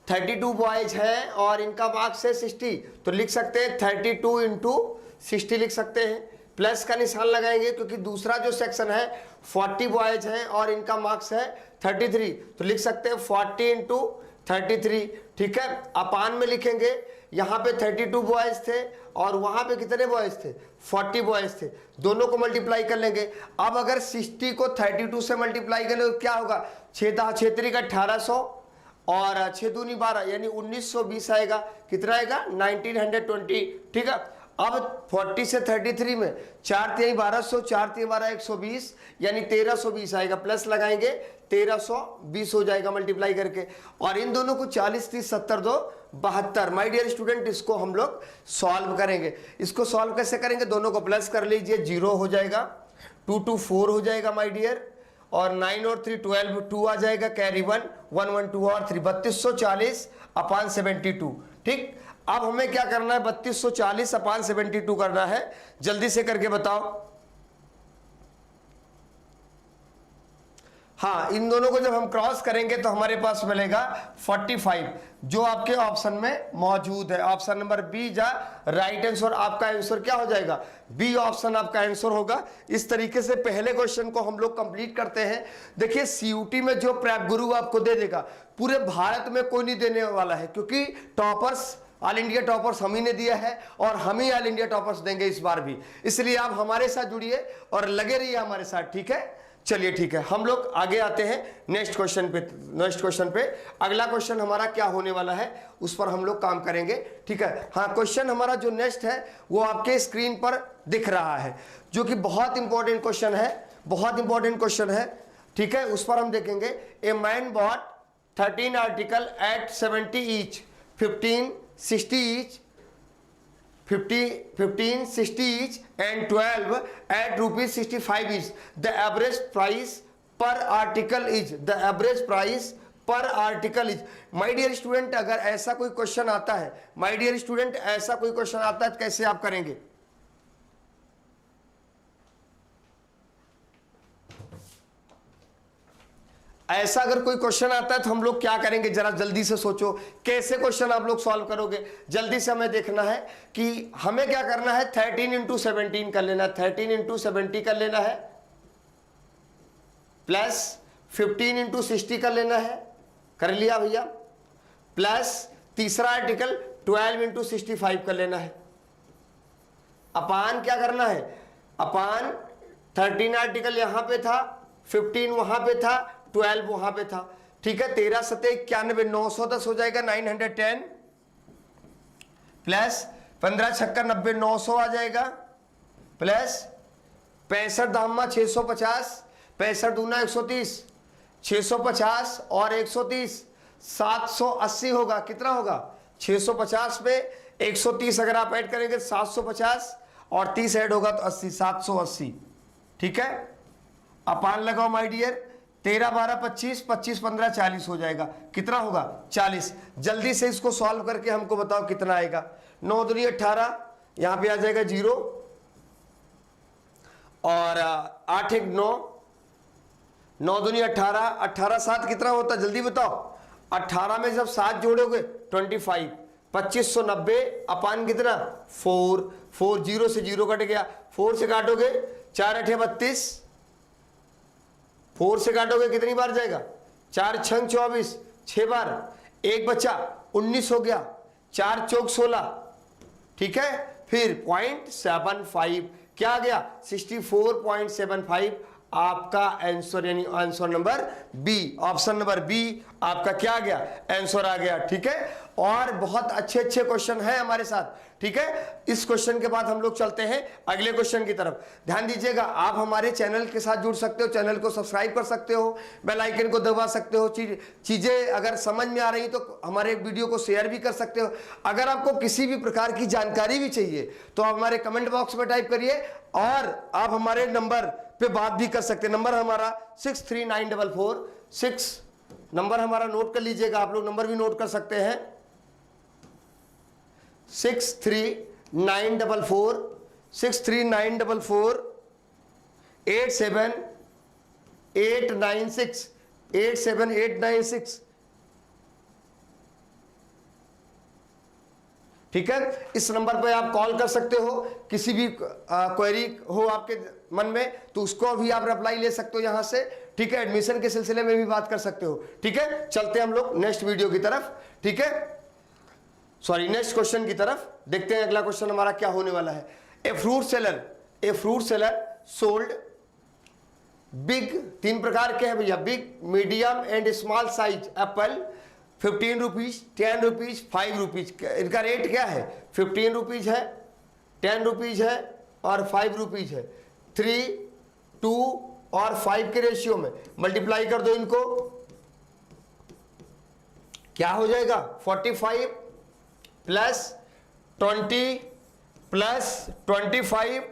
Speaker 1: 32 बॉयज है और इनका मार्क्स है 60, तो लिख सकते हैं 32 × 60 लिख सकते हैं, प्लस का निशान लगाएंगे क्योंकि दूसरा जो सेक्शन है 40 बॉयज हैं और इनका मार्क्स है 33, तो लिख सकते हैं 40 × 33। ठीक है, अपान में लिखेंगे, यहाँ पे 32 बॉयज थे और वहां पे कितने बॉयज थे 40 बॉयज थे, दोनों को मल्टीप्लाई कर लेंगे। अब अगर 60 को 32 से मल्टीप्लाई करें तो क्या होगा, 6 × 3 = 1800 और 6 दूनी 12 यानी 1920 आएगा, कितना आएगा 1920। ठीक है, अब 40 से 33 में 4 तिहाई 1200, 4 तिहाई 12 120, यानी 1320 आएगा, प्लस लगाएंगे 1320 हो जाएगा मल्टीप्लाई करके, और इन दोनों को 40 30 70 2 72। माय डियर स्टूडेंट, इसको हम लोग सॉल्व करेंगे। इसको सॉल्व कैसे करेंगे, दोनों को प्लस कर लीजिए, 0 हो जाएगा, 2 2 4 हो जाएगा माय डियर, और 9 और 3 12, 2 आ जाएगा, कैरी 1 1 1 2 और 3 3240 अपान 72। ठीक, अब हमें क्या करना है, 3240 अपान 72 करना है, जल्दी से करके बताओ। हाँ, इन दोनों को जब हम क्रॉस करेंगे तो हमारे पास मिलेगा 45, जो आपके ऑप्शन में मौजूद है। ऑप्शन नंबर बी जा राइट आंसर, आपका आंसर क्या हो जाएगा, बी ऑप्शन आपका आंसर होगा। इस तरीके से पहले क्वेश्चन को हम लोग कंप्लीट करते हैं। देखिए सीयूटी में जो प्रैप गुरु आपको दे देगा, पूरे भारत में कोई नहीं देने वाला है, क्योंकि टॉपर्स, ऑल इंडिया टॉपर्स हम ही ने दिया है, और हम ही ऑल इंडिया टॉपर्स देंगे इस बार भी। इसलिए आप हमारे साथ जुड़िए और लगे रहिए हमारे साथ, ठीक है। चलिए ठीक है, हम लोग आगे आते हैं नेक्स्ट क्वेश्चन पे। अगला क्वेश्चन हमारा क्या होने वाला है उस पर हम लोग काम करेंगे, ठीक है। हाँ, क्वेश्चन हमारा जो नेक्स्ट है वो आपके स्क्रीन पर दिख रहा है, जो कि बहुत इंपॉर्टेंट क्वेश्चन है, बहुत इंपॉर्टेंट क्वेश्चन है, ठीक है। उस पर हम देखेंगे, a man bought 13 article at 70 each, 15 60 each, 15 60 each and 12 at rupees 65 each. The average price per article is, the average price per article is. My dear student, अगर ऐसा कोई क्वेश्चन आता है, my dear student, ऐसा कोई question आता है तो कैसे आप करेंगे। ऐसा अगर कोई क्वेश्चन आता है तो हम लोग क्या करेंगे, जरा जल्दी से सोचो, कैसे क्वेश्चन आप लोग सॉल्व करोगे। जल्दी से हमें देखना है कि हमें क्या करना है, 13 इंटू 17 कर लेना है, 13 इंटू 70 कर लेना है, प्लस 15 इंटू 60 कर लेना है, कर लिया भैया, प्लस तीसरा आर्टिकल 12 इंटू 65 कर लेना है, अपान क्या करना है, अपान 13 आर्टिकल यहां पे था, 15 वहां पे था, 12 वहां पे था, ठीक है। 13 सते 91, 910 हो जाएगा, 910, प्लस 15 छक्कर 90, 900 आ जाएगा, प्लस 65 दामा 650, 65 दूना 130, 650 और 130 780 होगा। कितना होगा, 650 पे 130 अगर आप ऐड करेंगे 750, और 30 ऐड होगा तो 80, 780, ठीक है। अपान लगाओ माय डियर, 13 12 25, 25 15 40 हो जाएगा। कितना होगा, 40। जल्दी से इसको सॉल्व करके हमको बताओ कितना आएगा। 9 दूनी 18, यहां पे आ जाएगा 0, और 8 1 9, 9 दूनी 18, 18 7 कितना होता है, जल्दी बताओ। 18 में जब 7 जोड़ोगे 25, 2590 अपान कितना 4, 4 0 से 0 कट गया, 4 से काटोगे 4 8 32, 4 से काटोगे कितनी बार जाएगा, 4 6 24, 6 बार, एक बच्चा 19 हो गया, 4 चौक 16, ठीक है। फिर 0.75 क्या आ गया, 64.75 आपका आंसर, यानी answer number B, option number B आपका क्या आ गया, आंसर आ गया, ठीक है। और बहुत अच्छे अच्छे क्वेश्चन है हमारे साथ, ठीक है। इस क्वेश्चन के बाद हम लोग चलते हैं अगले क्वेश्चन की तरफ। ध्यान दीजिएगा, आप हमारे चैनल के साथ जुड़ सकते हो, चैनल को सब्सक्राइब कर सकते हो, बेल आइकन को दबा सकते हो, चीजें अगर समझ में आ रही तो हमारे वीडियो को शेयर भी कर सकते हो। अगर आपको किसी भी प्रकार की जानकारी भी चाहिए तो आप हमारे कमेंट बॉक्स में टाइप करिए, और आप हमारे नंबर पे बात भी कर सकते हैं। नंबर हमारा 63944 नंबर हमारा नोट कर लीजिएगा, आप लोग नंबर भी नोट कर सकते हैं, 63944 87896 87896, ठीक है। इस नंबर पे आप कॉल कर सकते हो, किसी भी क्वेरी हो आपके मन में तो उसको भी आप रिप्लाई ले सकते हो यहां से, ठीक है। एडमिशन के सिलसिले में भी बात कर सकते हो, ठीक है। चलते हैं हम लोग नेक्स्ट वीडियो की तरफ, ठीक है, सॉरी नेक्स्ट क्वेश्चन की तरफ। देखते हैं अगला क्वेश्चन हमारा क्या होने वाला है। A fruit seller sold big, 3 प्रकार के हैं भैया, big medium and small size Apple 15 rupees, 10 rupees, 5 rupees. इनका रेट क्या है, 15 रुपीज है, 10 रुपीज है और 5 रुपीज है, 3, 2 और 5 के रेशियो में मल्टीप्लाई कर दो इनको, क्या हो जाएगा 45 प्लस 20 प्लस 25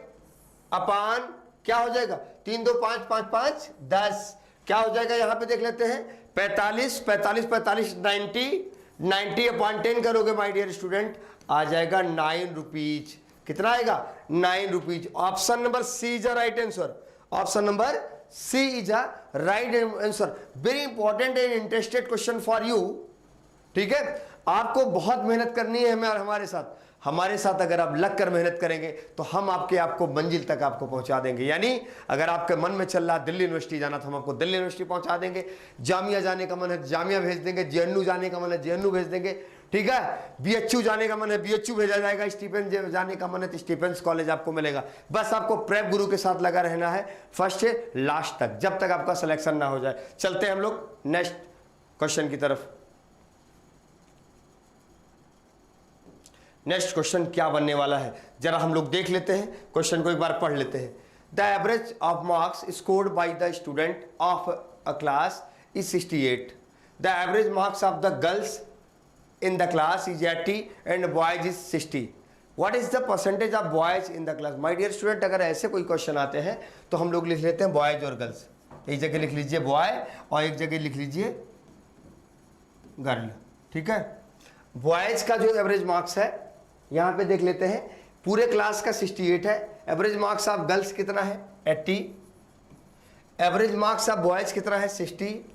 Speaker 1: अपान क्या हो जाएगा 3 2 5 5 5 10, क्या हो जाएगा यहां पे देख लेते हैं 45 45 45 90 90 अपॉन 10 करोगे माय डियर स्टूडेंट आ जाएगा 9 रुपीज। कितना आएगा 9 rupees. Option number C is a right answer. Option number C is a right answer. Very important and interested question for you. ठीक है, आपको बहुत मेहनत करनी है हमारे साथ अगर आप लग कर मेहनत करेंगे तो हम आपको मंजिल तक आपको पहुंचा देंगे। यानी अगर आपके मन में चल रहा दिल्ली यूनिवर्सिटी जाना तो हम आपको दिल्ली यूनिवर्सिटी पहुंचा देंगे, जामिया जाने का मन है जामिया भेज देंगे, जेएनयू जाने का मन है जेएनयू भेज देंगे। ठीक है, बीएचयू जाने का मन है बीएचयू भेजा जाएगा, स्टीफेंस जाने का मन है तो स्टीफेंस कॉलेज आपको मिलेगा। बस आपको प्रेप गुरु के साथ लगा रहना है फर्स्ट से लास्ट तक, जब तक आपका सिलेक्शन ना हो जाए। चलते हैं हम लोग नेक्स्ट क्वेश्चन की तरफ। नेक्स्ट क्वेश्चन क्या बनने वाला है जरा हम लोग देख लेते हैं, क्वेश्चन को एक बार पढ़ लेते हैं। The average of marks scored by the student of a class is 68। The average marks of the girls in the class is 80 and boys is 60। What is the percentage of boys in the class. My dear student, अगर ऐसे कोई question आते हैं तो हम लोग लिख लेते हैं बॉयज और गर्ल्स। एक जगह लिख लीजिए बॉय और एक जगह लिख लीजिए गर्ल। ठीक है, बॉयज का जो एवरेज मार्क्स है यहां पे देख लेते हैं, पूरे क्लास का 68 है। एवरेज मार्क्स ऑफ गर्ल्स कितना है 80, एवरेज मार्क्स ऑफ बॉयज कितना है 60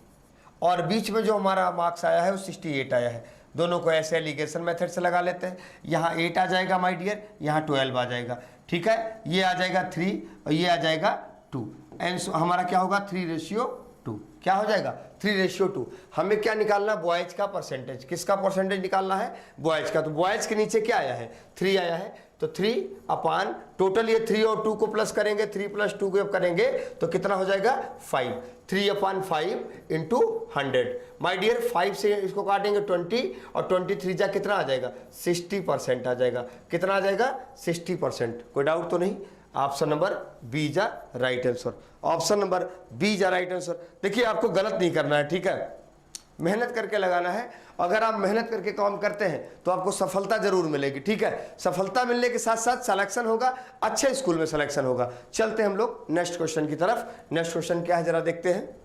Speaker 1: और बीच में जो हमारा मार्क्स आया है वो 68 आया है। दोनों को ऐसे एलिगेशन मेथड से लगा लेते हैं। यहाँ 8 आ जाएगा माय डियर, यहाँ 12 आ जाएगा। ठीक है, ये आ जाएगा 3 और ये आ जाएगा 2 एंड हमारा क्या होगा 3:2। क्या हो जाएगा 3:2। हमें क्या निकालना बॉयज का परसेंटेज। किसका परसेंटेज निकालना है बॉयज का। तो बॉयज के नीचे क्या आया है 3 आया है, तो 3 अपान टोटल ये 3 और 2 को प्लस करेंगे, 3 + 2 को करेंगे तो कितना हो जाएगा 5। 3/5 इंटू 100 माय डियर। 5 से इसको काटेंगे 20 और 23 जा कितना आ जाएगा 60% आ जाएगा। कितना आ जाएगा 60%। कोई डाउट तो नहीं। Option number B is right answer. Option number B is right answer. देखिए आपको गलत नहीं करना है, ठीक है, मेहनत करके लगाना है। अगर आप मेहनत करके काम करते हैं तो आपको सफलता जरूर मिलेगी। ठीक है, सफलता मिलने के साथ साथ सिलेक्शन होगा, अच्छे स्कूल में सिलेक्शन होगा। चलते हैं हम लोग नेक्स्ट क्वेश्चन की तरफ। नेक्स्ट क्वेश्चन क्या है जरा देखते हैं।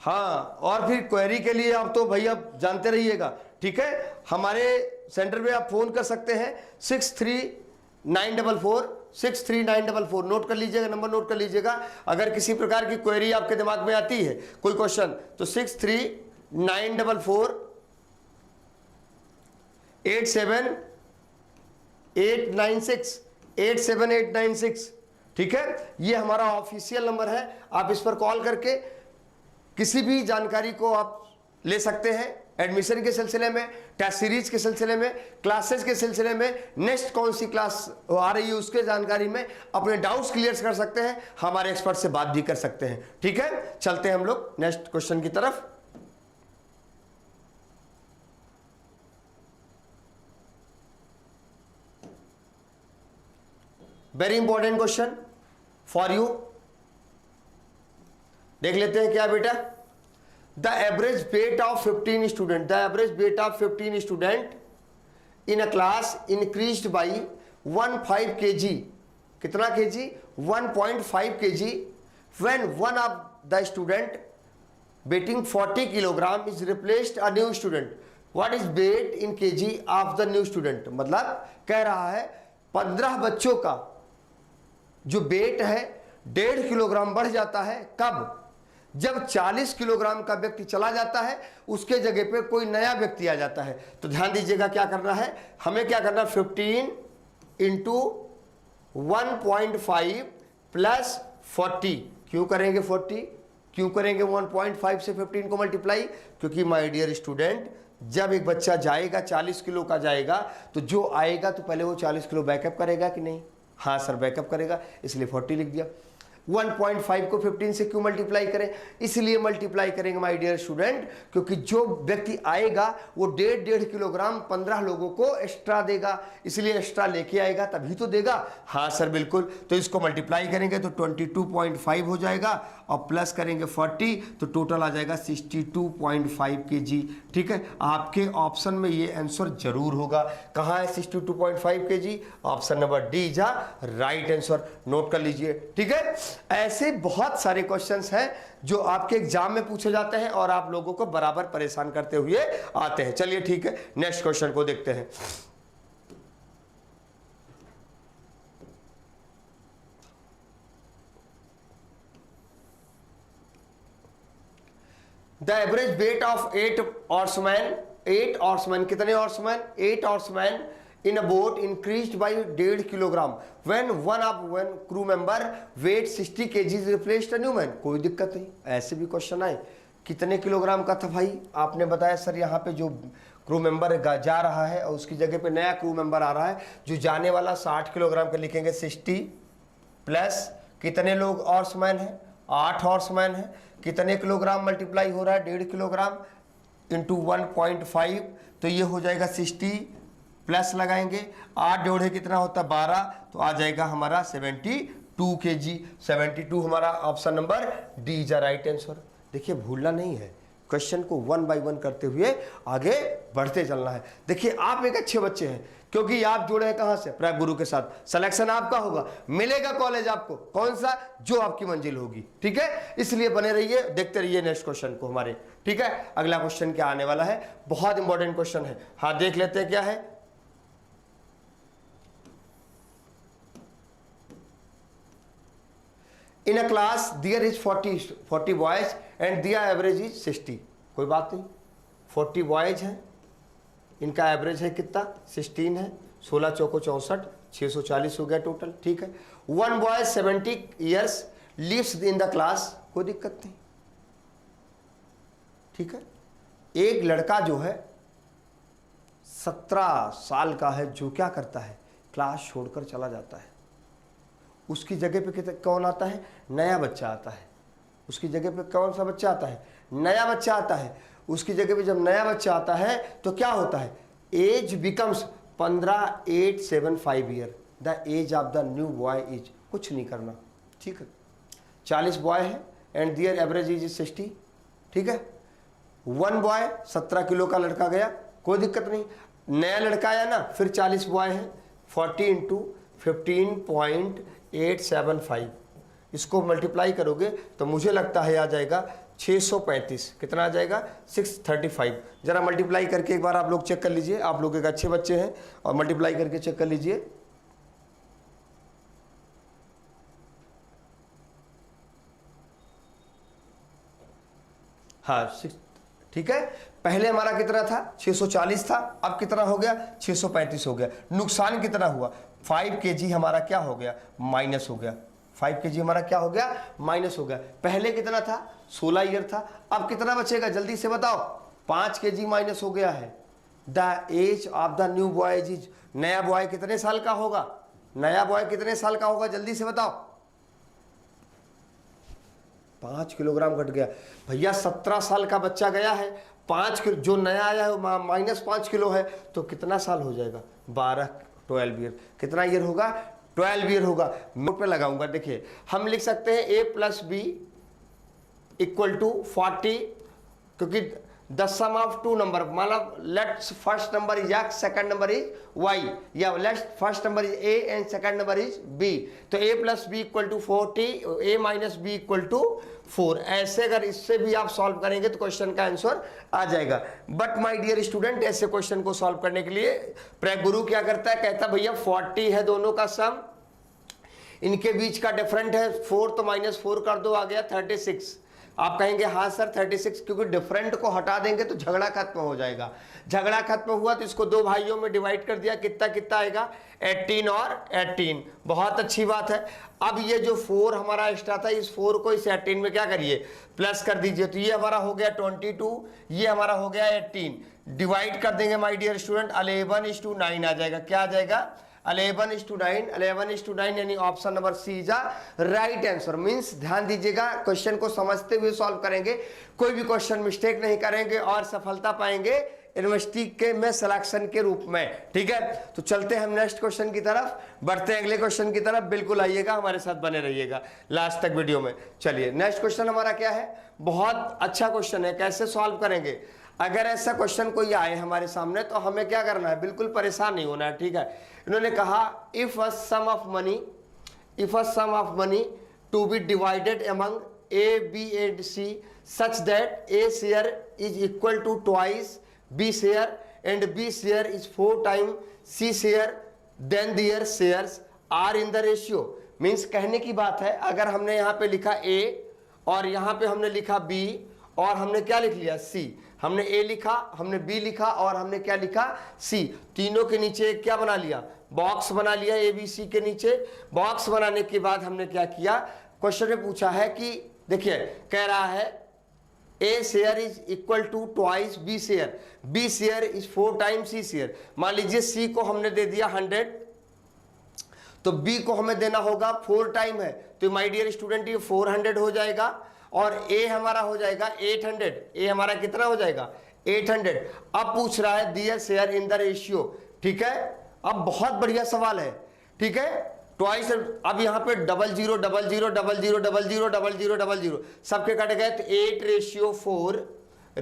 Speaker 1: हाँ, और फिर क्वेरी के लिए आप तो भैया जानते रहिएगा। ठीक है, हमारे सेंटर पे आप फोन कर सकते हैं 6394463944। नोट कर लीजिएगा, नंबर नोट कर लीजिएगा। अगर किसी प्रकार की क्वेरी आपके दिमाग में आती है कोई क्वेश्चन तो 6394487896। ठीक है, ये हमारा ऑफिशियल नंबर है। आप इस पर कॉल करके किसी भी जानकारी को आप ले सकते हैं। एडमिशन के सिलसिले में, टेस्ट सीरीज के सिलसिले में, क्लासेस के सिलसिले में, नेक्स्ट कौन सी क्लास आ रही है उसके जानकारी में अपने डाउट्स क्लियर कर सकते हैं। हमारे एक्सपर्ट से बात भी कर सकते हैं। ठीक है, चलते हैं हम लोग नेक्स्ट क्वेश्चन की तरफ। Very important question for you. देख लेते हैं क्या बेटा। The average weight of 15 student, the average weight of 15 student in a class increased by 1.5 kg. कितना kg? 1.5 kg when one of the student weighing 40 kilogram is replaced a new student. What is weight in kg of the new student? मतलब कह रहा है 15 बच्चों का जो wait है 1.5 kilogram बढ़ जाता है। कब? जब 40 किलोग्राम का व्यक्ति चला जाता है, उसके जगह पे कोई नया व्यक्ति आ जाता है। तो ध्यान दीजिएगा क्या करना है, हमें क्या करना है 15 इंटू 1.5 प्लस 40। क्यों करेंगे 40? क्यों करेंगे 1.5 से 15 को मल्टीप्लाई? क्योंकि माय डियर स्टूडेंट, जब एक बच्चा जाएगा 40 किलो का जाएगा तो जो आएगा तो पहले वो 40 किलो बैकअप करेगा कि नहीं? हाँ सर बैकअप करेगा, इसलिए 40 लिख दिया। 1.5 को 15 से क्यों मल्टीप्लाई करें? इसलिए मल्टीप्लाई करेंगे माय डियर स्टूडेंट, क्योंकि जो व्यक्ति आएगा वो 1.5 किलोग्राम 15 लोगों को एक्स्ट्रा देगा, इसलिए एक्स्ट्रा लेके आएगा तभी तो देगा। हाँ सर बिल्कुल, तो इसको मल्टीप्लाई करेंगे तो 22.5 हो जाएगा और प्लस करेंगे 40 तो टोटल आ जाएगा 62.5 kg। ठीक है, आपके ऑप्शन में ये आंसर जरूर होगा। कहाँ है 62.5 kg? Option number D is right answer, note कर लीजिए। ठीक है, ऐसे बहुत सारे क्वेश्चंस हैं जो आपके एग्जाम में पूछे जाते हैं और आप लोगों को बराबर परेशान करते हुए आते हैं। चलिए ठीक है, नेक्स्ट क्वेश्चन को देखते हैं। The average weight of 8 horsemen, कितने horsemen? 8 horsemen in a boat increased by 1.5 kilogram when one crew member weight 60 kg replaced a new man। कोई दिक्कत नहीं, ऐसे भी क्वेश्चन आए। कितने किलोग्राम का था भाई? आपने बताया सर यहाँ पे जो क्रू मेंबर जा रहा है और उसकी जगह पे नया क्रू मेंबर आ रहा है, जो जाने वाला 60 किलोग्राम का लिखेंगे 60 प्लस कितने लोग हॉर्समैन है? 8 हॉर्समैन है। कितने किलोग्राम मल्टीप्लाई हो रहा है? 1.5 किलोग्राम इंटू 1.5 तो ये हो जाएगा 60 प्लस लगाएंगे 8 जोड़े कितना होता है 12 तो आ जाएगा हमारा 72 kg। 72 हमारा option number D is right answer. देखिए भूलना नहीं है, क्वेश्चन को 1 बाय 1 करते हुए आगे बढ़ते चलना है। देखिए आप एक अच्छे बच्चे हैं क्योंकि आप जुड़े हैं कहां से? प्रैग गुरु के साथ। सिलेक्शन आपका होगा, मिलेगा कॉलेज आपको, कौन सा? जो आपकी मंजिल होगी। ठीक है, इसलिए बने रहिए, देखते रहिए नेक्स्ट क्वेश्चन को हमारे। ठीक है, अगला क्वेश्चन क्या आने वाला है? बहुत इंपॉर्टेंट क्वेश्चन है। हाँ देख लेते हैं क्या है। In a class there is 40 boys and their average is 60। कोई बात नहीं, 40 बॉयज हैं, इनका एवरेज है कितना? 16 है। 16 चौको 64, 640 हो गया टोटल। ठीक है, one boy 70 years lives in the class. कोई दिक्कत नहीं। ठीक है, एक लड़का जो है 17 साल का है, जो क्या करता है? क्लास छोड़कर चला जाता है। उसकी जगह पे कौन आता है? नया बच्चा आता है। उसकी जगह पे कौन सा बच्चा आता है? नया बच्चा आता है। उसकी जगह पे जब नया बच्चा आता है तो क्या होता है? Age becomes 15,875 year. The age of the new boy is, कुछ नहीं करना। ठीक है, 40 बॉय है एंड दियर एवरेज इज 60। ठीक है, वन बॉय 17 किलो का लड़का गया, कोई दिक्कत नहीं। नया लड़का आया ना, फिर 40 बॉय है, 40 इंटू 15.875 इसको मल्टीप्लाई करोगे तो मुझे लगता है आ जाएगा 635। कितना आ जाएगा? 635। जरा मल्टीप्लाई करके एक बार आप लोग चेक कर लीजिए। आप लोग एक अच्छे बच्चे हैं और मल्टीप्लाई करके चेक कर लीजिए। हाँ 6। ठीक है, पहले हमारा कितना था? 640 था, अब कितना हो गया? 635 हो गया। नुकसान कितना हुआ? 5 kg हमारा क्या हो गया? माइनस हो गया। 5 kg हमारा क्या हो गया? माइनस हो गया। पहले कितना था? 16 ईयर था, अब कितना बचेगा? जल्दी से बताओ। 5 kg माइनस हो गया है। The age of the new boy is, नया बॉय कितने साल का होगा? नया बॉय कितने साल का होगा? जल्दी से बताओ। 5 किलोग्राम घट गया भैया। 17 साल का बच्चा गया है, 5 किलो जो नया आया है माइनस 5 किलो है, तो कितना साल हो जाएगा? 12 ईयर। कितना ईयर होगा? 12 ईयर होगा। नोट पे लगाऊंगा। देखिए हम लिख सकते हैं a plus B equal to 40, क्योंकि the sum of two number, मतलब let's first number is x, second number is y, या let's first number is a and second number is b। तो a plus B equal to 40, a minus B equal to 4। ऐसे अगर इससे भी आप solve करेंगे तो क्वेश्चन का आंसर आ जाएगा। बट माय डियर स्टूडेंट, ऐसे क्वेश्चन को सॉल्व करने के लिए प्रैग गुरु क्या करता है? कहता भैया 40 है दोनों का सम, इनके बीच का डिफरेंट है 4, तो -4 कर दो, आ गया 36। आप कहेंगे हाँ सर 36, क्योंकि डिफरेंट को हटा देंगे तो झगड़ा खत्म हो जाएगा। झगड़ा खत्म हुआ तो इसको दो भाइयों में डिवाइड कर दिया, कितना कितना आएगा? 18 और 18। बहुत अच्छी बात है। अब ये जो 4 हमारा एक्स्ट्रा था, इस 4 को इस 18 में क्या करिए? प्लस कर दीजिए। तो ये हमारा हो गया 22, ये हमारा हो गया 18। डिवाइड कर देंगे माय डियर स्टूडेंट, 11:9 आ जाएगा। क्या आ जाएगा? 11:9, 11:9 यानी option number C is right answer. Means ध्यान दीजिएगा, क्वेश्चन को समझते हुए सॉल्व करेंगे, कोई भी क्वेश्चन मिस्टेक नहीं करेंगे और सफलता पाएंगे यूनिवर्सिटी के में सिलेक्शन के रूप में। ठीक है, तो चलते हैं हम नेक्स्ट क्वेश्चन की तरफ, बढ़ते हैं अगले क्वेश्चन की तरफ। बिल्कुल आइएगा, हमारे साथ बने रहिएगा लास्ट तक वीडियो में। चलिए नेक्स्ट क्वेश्चन हमारा क्या है, बहुत अच्छा क्वेश्चन है, कैसे सॉल्व करेंगे। अगर ऐसा क्वेश्चन कोई आए हमारे सामने तो हमें क्या करना है, बिल्कुल परेशान नहीं होना है। ठीक है, इन्होंने कहा if a sum of money to be divided among A B and C such that A share is equal to twice B share and B share is 4 times C share, then their shares are in the ratio। Means कहने की बात है, अगर हमने यहाँ पे लिखा A और यहाँ पे हमने लिखा B और हमने क्या लिख लिया C, हमने A लिखा, हमने B लिखा और हमने क्या लिखा C, तीनों के नीचे क्या बना लिया, बॉक्स बना लिया। ABC के नीचे बॉक्स बनाने के बाद हमने क्या किया, क्वेश्चन में पूछा है कि देखिए कह रहा है A share is equal to twice B share, B share is 4 times C share. मान लीजिए C को हमने दे दिया 100, तो B को हमें देना होगा 4 टाइम है, तो माय डियर स्टूडेंट ये 400 हो जाएगा और A हमारा हो जाएगा 800। A हमारा कितना हो जाएगा 800। अब पूछ रहा है दियर शेयर इन द रेशियो। ठीक है, अब बहुत बढ़िया सवाल है। ठीक है, ट्वाइस, अब यहाँ पे 00 00 00 00 00 00 सबके कट गए तो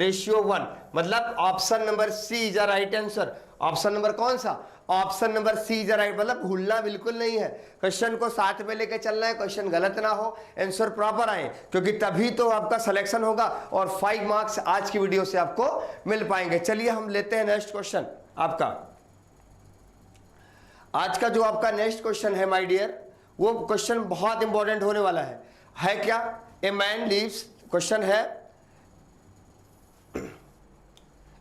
Speaker 1: 8:4:1, मतलब option number C is a right answer. Option number कौन सा, option number C is a right, मतलब भूलना बिल्कुल नहीं है, क्वेश्चन को साथ में लेके चलना है, क्वेश्चन गलत ना हो, आंसर प्रॉपर आए, क्योंकि तभी तो आपका सिलेक्शन होगा और 5 मार्क्स आज की वीडियो से आपको मिल पाएंगे। चलिए हम लेते हैं नेक्स्ट क्वेश्चन। आपका आज का जो आपका नेक्स्ट क्वेश्चन है माय डियर, वो क्वेश्चन बहुत इंपॉर्टेंट होने वाला है क्या, ए मैन लीव्स, क्वेश्चन है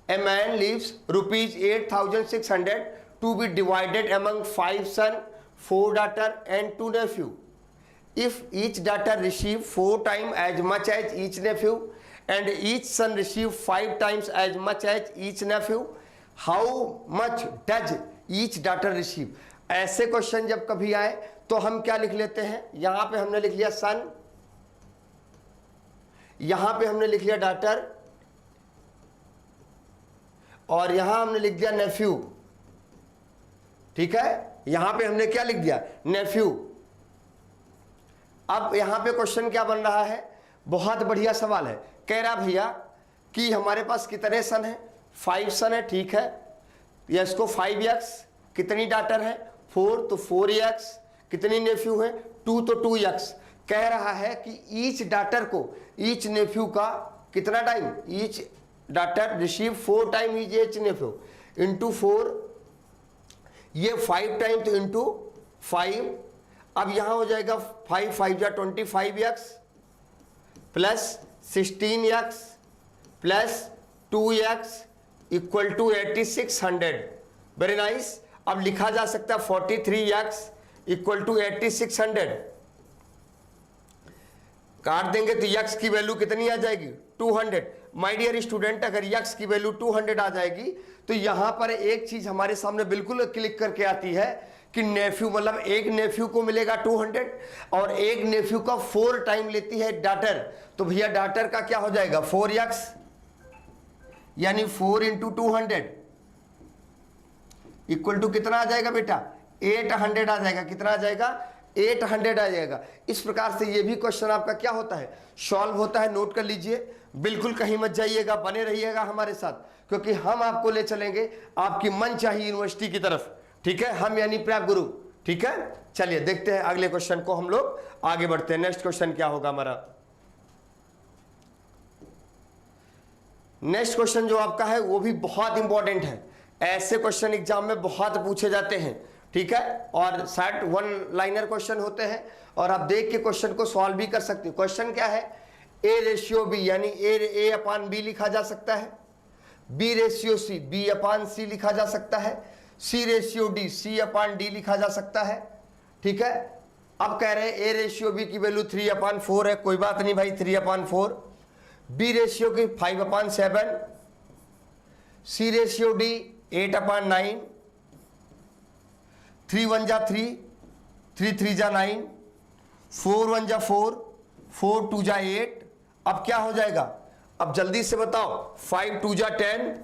Speaker 1: a man leaves ₹8,600 to be divided among 5 son, 4 daughter and 2 nephew. If each daughter receive 4 time as much as each nephew and each son receive 5 times as much as each nephew, how much does each daughter receive. ऐसे question जब कभी आए तो हम क्या लिख लेते हैं, यहां पे हमने लिख लिया सन, यहां पे हमने लिख लिया डॉटर और यहां हमने लिख दिया नेफ्यू। ठीक है, यहां पे हमने क्या लिख दिया, नेफ्यू। अब यहां पे क्वेश्चन क्या बन रहा है, बहुत बढ़िया सवाल है। कह रहा भैया कि हमारे पास कितने सन है, 5 सन है। ठीक है, या इसको 5x, कितनी डॉटर है 4, तो 4x, कितनी नेफ्यू है 2, तो 2x। कह रहा है कि ईच डॉटर को, ईच नेफ्यू का कितना time, each daughter receive 4 time each nephew into 4, ये 5 टाइम तो इंटू 5। अब यहां हो जाएगा 5 5 जा 25x plus 16x plus 2x equal to 8600। Very nice. अब लिखा जा सकता है 43x इक्वल टू 8600। काट देंगे तो x की वैल्यू कितनी आ जाएगी 200। माय डियर स्टूडेंट, अगर x की वैल्यू 200 आ जाएगी तो यहां पर एक चीज हमारे सामने बिल्कुल क्लिक करके आती है कि नेफ्यू, मतलब एक नेफ्यू को मिलेगा 200 और एक नेफ्यू का 4 टाइम लेती है डॉटर, तो भैया डॉटर का क्या हो जाएगा 4x, यानी 4 इंटू 200 इक्वल टू कितना आ जाएगा बेटा 800 आ जाएगा। कितना आ जाएगा 800 आ जाएगा। इस प्रकार से ये भी क्वेश्चन आपका क्या होता है, सॉल्व होता है। नोट कर लीजिए, बिल्कुल कहीं मत जाइएगा, बने रहिएगा हमारे साथ, क्योंकि हम आपको ले चलेंगे आपकी मनचाही यूनिवर्सिटी की तरफ। ठीक है, हम यानी प्रैप गुरु। ठीक है, चलिए देखते हैं अगले क्वेश्चन को, हम लोग आगे बढ़ते हैं। नेक्स्ट क्वेश्चन क्या होगा हमारा, नेक्स्ट क्वेश्चन जो आपका है वो भी बहुत इंपॉर्टेंट है। ऐसे क्वेश्चन एग्जाम में बहुत पूछे जाते हैं। ठीक है, और शायद 1 लाइनर क्वेश्चन होते हैं और आप देख के क्वेश्चन को सॉल्व भी कर सकते हो। क्वेश्चन क्या है, ए रेशियो बी, यानी ए अपान बी लिखा जा सकता है, बी रेशियो सी, बी अपान सी लिखा जा सकता है, सी रेशियो डी, सी अपान डी लिखा जा सकता है। ठीक है, अब कह रहे हैं ए रेशियो बी की वैल्यू 3/4 है, कोई बात नहीं भाई 3/4, बी रेशियो की 5/7, सी रेशियो डी 8/9, 3 1 जा 3, 3 3 जा 9, 4 1 जा 4, 4 2 जा 8। अब क्या हो जाएगा, अब जल्दी से बताओ, 5 2 जा 10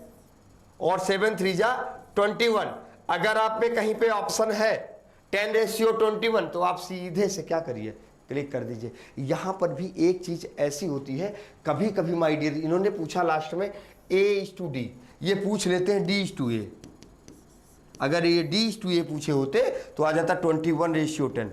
Speaker 1: और 7 3 जा 21। अगर आप में कहीं पे ऑप्शन है 10:21 तो आप सीधे से क्या करिए, क्लिक कर दीजिए। यहां पर भी एक चीज ऐसी होती है, कभी कभी माय डियर, इन्होंने पूछा लास्ट में A:D, ये पूछ लेते हैं D:A। अगर ये D:A पूछे होते तो आ जाता 21:10।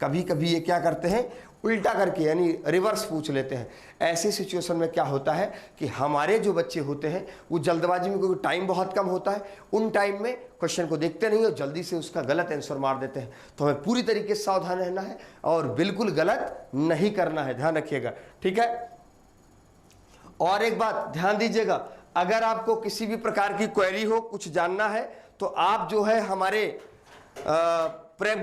Speaker 1: कभी कभी ये क्या करते हैं, उल्टा करके यानी रिवर्स पूछ लेते हैं। ऐसी सिचुएशन में क्या होता है कि हमारे जो बच्चे होते हैं वो जल्दबाजी में, क्योंकि टाइम बहुत कम होता है, उन टाइम में क्वेश्चन को देखते नहीं और जल्दी से उसका गलत आंसर मार देते हैं। तो हमें पूरी तरीके से सावधान रहना है और बिल्कुल गलत नहीं करना है, ध्यान रखिएगा, ठीक है। और एक बात ध्यान दीजिएगा, अगर आपको किसी भी प्रकार की क्वेरी हो, कुछ जानना है, तो आप जो है हमारे प्रेप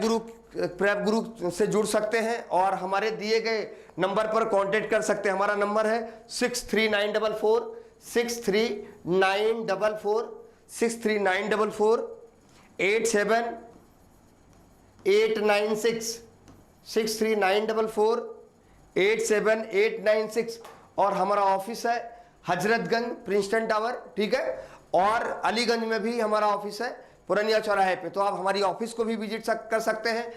Speaker 1: ग्रुप से जुड़ सकते हैं और हमारे दिए गए नंबर पर कांटेक्ट कर सकते हैं। हमारा नंबर है 63944 63944 87896 63944 87896। और हमारा ऑफिस है हजरतगंज प्रिंसटन टावर, ठीक है। और अलीगंज में भी हमारा ऑफिस है पुरनिया चौराहे पे। तो आप हमारी ऑफिस को भी विजिट कर सकते हैं,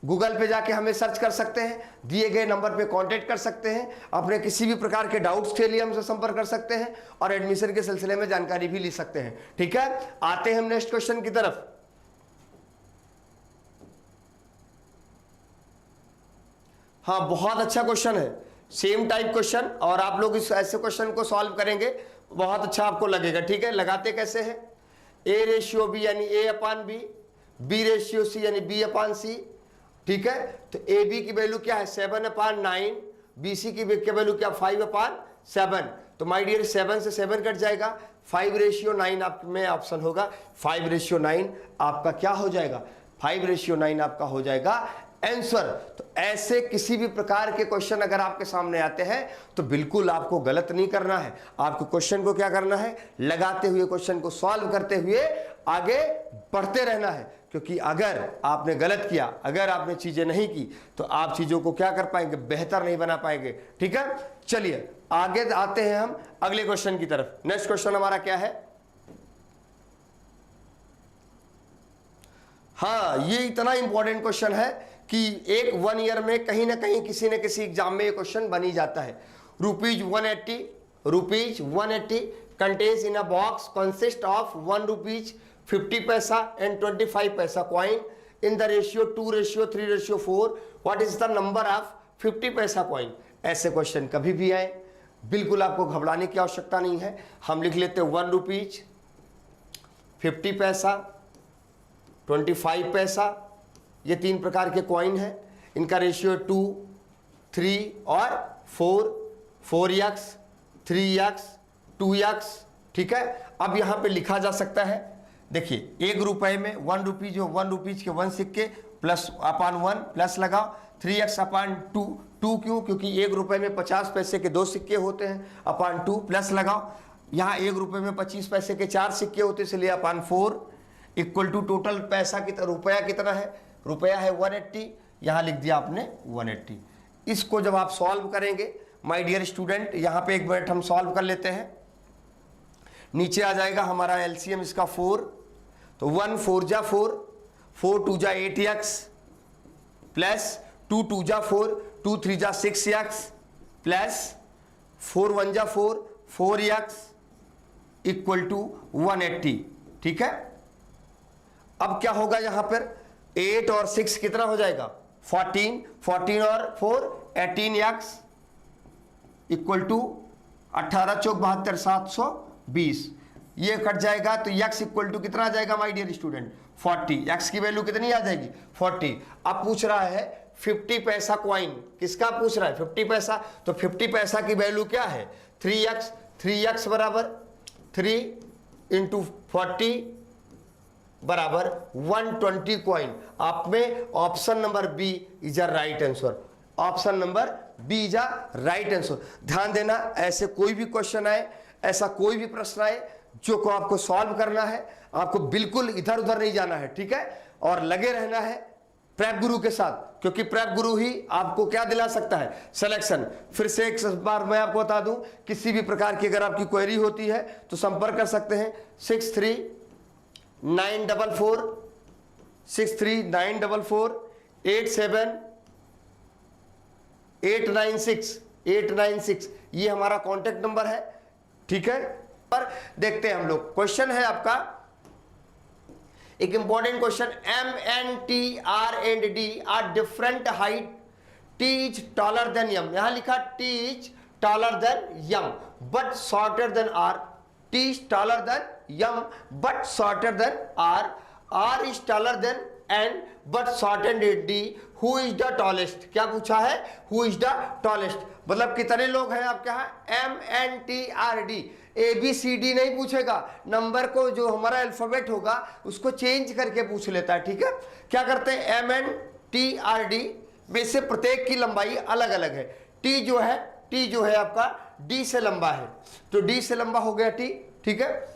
Speaker 1: गूगल पे जाके हमें सर्च कर सकते हैं, दिए गए नंबर पे कांटेक्ट कर सकते हैं, अपने किसी भी प्रकार के डाउट्स के लिए हमसे संपर्क कर सकते हैं और एडमिशन के सिलसिले में जानकारी भी ले सकते हैं, ठीक है। आते हैं हम नेक्स्ट क्वेश्चन की तरफ। हाँ, बहुत अच्छा क्वेश्चन है, सेम टाइप क्वेश्चन, और आप लोग इस ऐसे क्वेश्चन को सॉल्व करेंगे बहुत अच्छा आपको लगेगा, ठीक है। लगाते कैसे हैं, A:B यानी A/B, B:C यानी B/C, ठीक है। तो AB की वैल्यू क्या है 7/9, BC की वैल्यू क्या 5/7। तो माय डियर 7 से 7 कट जाएगा, 5:9 आप में ऑप्शन होगा। 5:9 आपका क्या हो जाएगा, 5:9 आपका हो जाएगा आंसर। तो ऐसे किसी भी प्रकार के क्वेश्चन अगर आपके सामने आते हैं तो बिल्कुल आपको गलत नहीं करना है, आपको क्वेश्चन को क्या करना है, लगाते हुए क्वेश्चन को सॉल्व करते हुए आगे बढ़ते रहना है। क्योंकि अगर आपने गलत किया, अगर आपने चीजें नहीं की, तो आप चीजों को क्या कर पाएंगे, बेहतर नहीं बना पाएंगे, ठीक है। चलिए आगे आते हैं हम अगले क्वेश्चन की तरफ। नेक्स्ट क्वेश्चन हमारा क्या है, हाँ, ये इतना इंपॉर्टेंट क्वेश्चन है कि एक 1 ईयर में कहीं ना कहीं किसी न किसी एग्जाम में ये क्वेश्चन बन ही जाता है। ₹180 contains in a box consist of 1 rupees 50 paisa and 25 paisa coin in the ratio 2:3:4. What is the number of 50 paisa coin? ऐसे क्वेश्चन कभी भी आए, बिल्कुल आपको घबराने की आवश्यकता नहीं है। हम लिख लेते हैं 1 रुपीज 50 पैसा 25 पैसा, ये 3 प्रकार के कॉइन है, इनका रेशियो 2, 3 और 4, 4x, 3x, 2x, ठीक है। अब यहाँ पे लिखा जा सकता है, देखिए 1 रुपए में 1 रुपी, जो 1 रुपीज के 1 सिक्के प्लस अपान 1 प्लस लगाओ, 3x अपान 2, 2 क्यों, क्योंकि 1 रुपए में 50 पैसे के 2 सिक्के होते हैं, अपान 2 प्लस लगाओ, यहाँ 1 रुपए में 25 पैसे के 4 सिक्के होते हैं, इसलिए अपान 4 इक्वल टू टोटल पैसा कितना, रुपया कितना है, रुपया है 180, यहाँ लिख दिया आपने 180। इसको जब आप सॉल्व करेंगे माय डियर स्टूडेंट, यहाँ पे 1 मिनट हम सॉल्व कर लेते हैं। नीचे आ जाएगा हमारा एलसीएम इसका 4, तो 1 4 जा 4, 4 2 जा 8x प्लस 2 2 जा 4, 2 3 जा 6x प्लस 4 1 जा 4, 4x इक्वल टू 180, ठीक है। अब क्या होगा यहाँ पर 8 और 6 कितना हो जाएगा 14, 14 और 4 18x इक्वल टू 18 चौक 72 720, ये कट जाएगा तो x इक्वल टू कितना आ जाएगा माय डियर स्टूडेंट 40। x की वैल्यू कितनी आ जाएगी 40। अब पूछ रहा है 50 पैसा कॉइन, किसका पूछ रहा है 50 पैसा, तो 50 पैसा की वैल्यू क्या है 3x, 3x बराबर 3 इंटू 40 बराबर 120 कॉइन। आप में option number B is a right answer, option number B is a right answer. ध्यान देना, ऐसे कोई भी क्वेश्चन आए, ऐसा कोई भी प्रश्न आए जो को आपको सॉल्व करना है, आपको बिल्कुल इधर उधर नहीं जाना है, ठीक है, और लगे रहना है प्रेप गुरु के साथ, क्योंकि प्रेप गुरु ही आपको क्या दिला सकता है, सिलेक्शन। फिर से एक बार मैं आपको बता दूं, किसी भी प्रकार की अगर आपकी क्वेरी होती है तो संपर्क कर सकते हैं 639446394896 ये हमारा कॉन्टेक्ट नंबर है, ठीक है। पर देखते हैं हम लोग, क्वेश्चन है आपका एक important question, MNTR&D are different height, T is taller than M, यहां लिखा T is taller than M but shorter than R, T is taller than M but shorter than R, R is taller than N but shorter than D, who is the tallest, क्या पूछा है, who is the tallest, मतलब कितने लोग हैं आपके यहाँ, MNTRD, ABCD नहीं पूछेगा, नंबर को जो हमारा अल्फाबेट होगा उसको चेंज करके पूछ लेता है, ठीक है। क्या करते हैं, MNTRD में से प्रत्येक की लंबाई अलग अलग है, T जो है आपका D से लंबा है, तो D से लंबा हो गया T, ठीक है,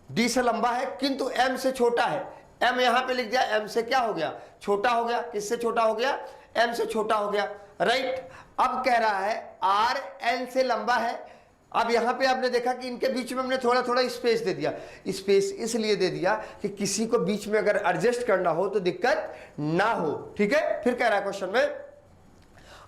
Speaker 1: D से लंबा है किंतु M से छोटा है, M यहां पे लिख दिया, M से क्या हो गया, छोटा हो गया, किससे छोटा हो गया, M से छोटा हो गया, राइट। अब कह रहा है R N से लंबा है, अब यहां पे आपने देखा कि इनके बीच में हमने थोड़ा थोड़ा स्पेस दे दिया, स्पेस इसलिए दे दिया कि किसी को बीच में अगर एडजस्ट करना हो तो दिक्कत ना हो, ठीक है। फिर कह रहा है क्वेश्चन में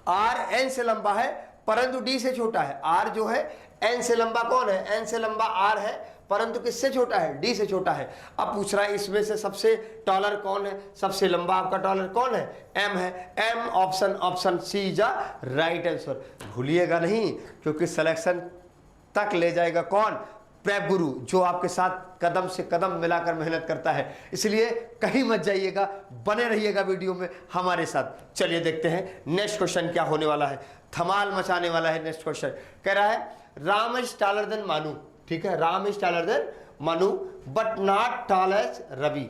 Speaker 1: R N से लंबा है परंतु D से छोटा है, R जो है N से लंबा कौन है, N से लंबा R है परंतु किससे छोटा है, D से छोटा है। अब पूछ रहा है इसमें से सबसे टॉलर कौन है, सबसे लंबा आपका टॉलर कौन है, M है, M option C is right answer. भूलिएगा नहीं, क्योंकि सिलेक्शन तक ले जाएगा कौन, प्रेप गुरु, जो आपके साथ कदम से कदम मिलाकर मेहनत करता है, इसलिए कहीं मत जाइएगा, बने रहिएगा वीडियो में हमारे साथ। चलिए देखते हैं नेक्स्ट क्वेश्चन क्या होने वाला है, धमाल मचाने वाला है नेक्स्ट क्वेश्चन। कह रहा है Ram is taller than Manu, ठीक है, Ram is taller than Manu but not tall as Ravi,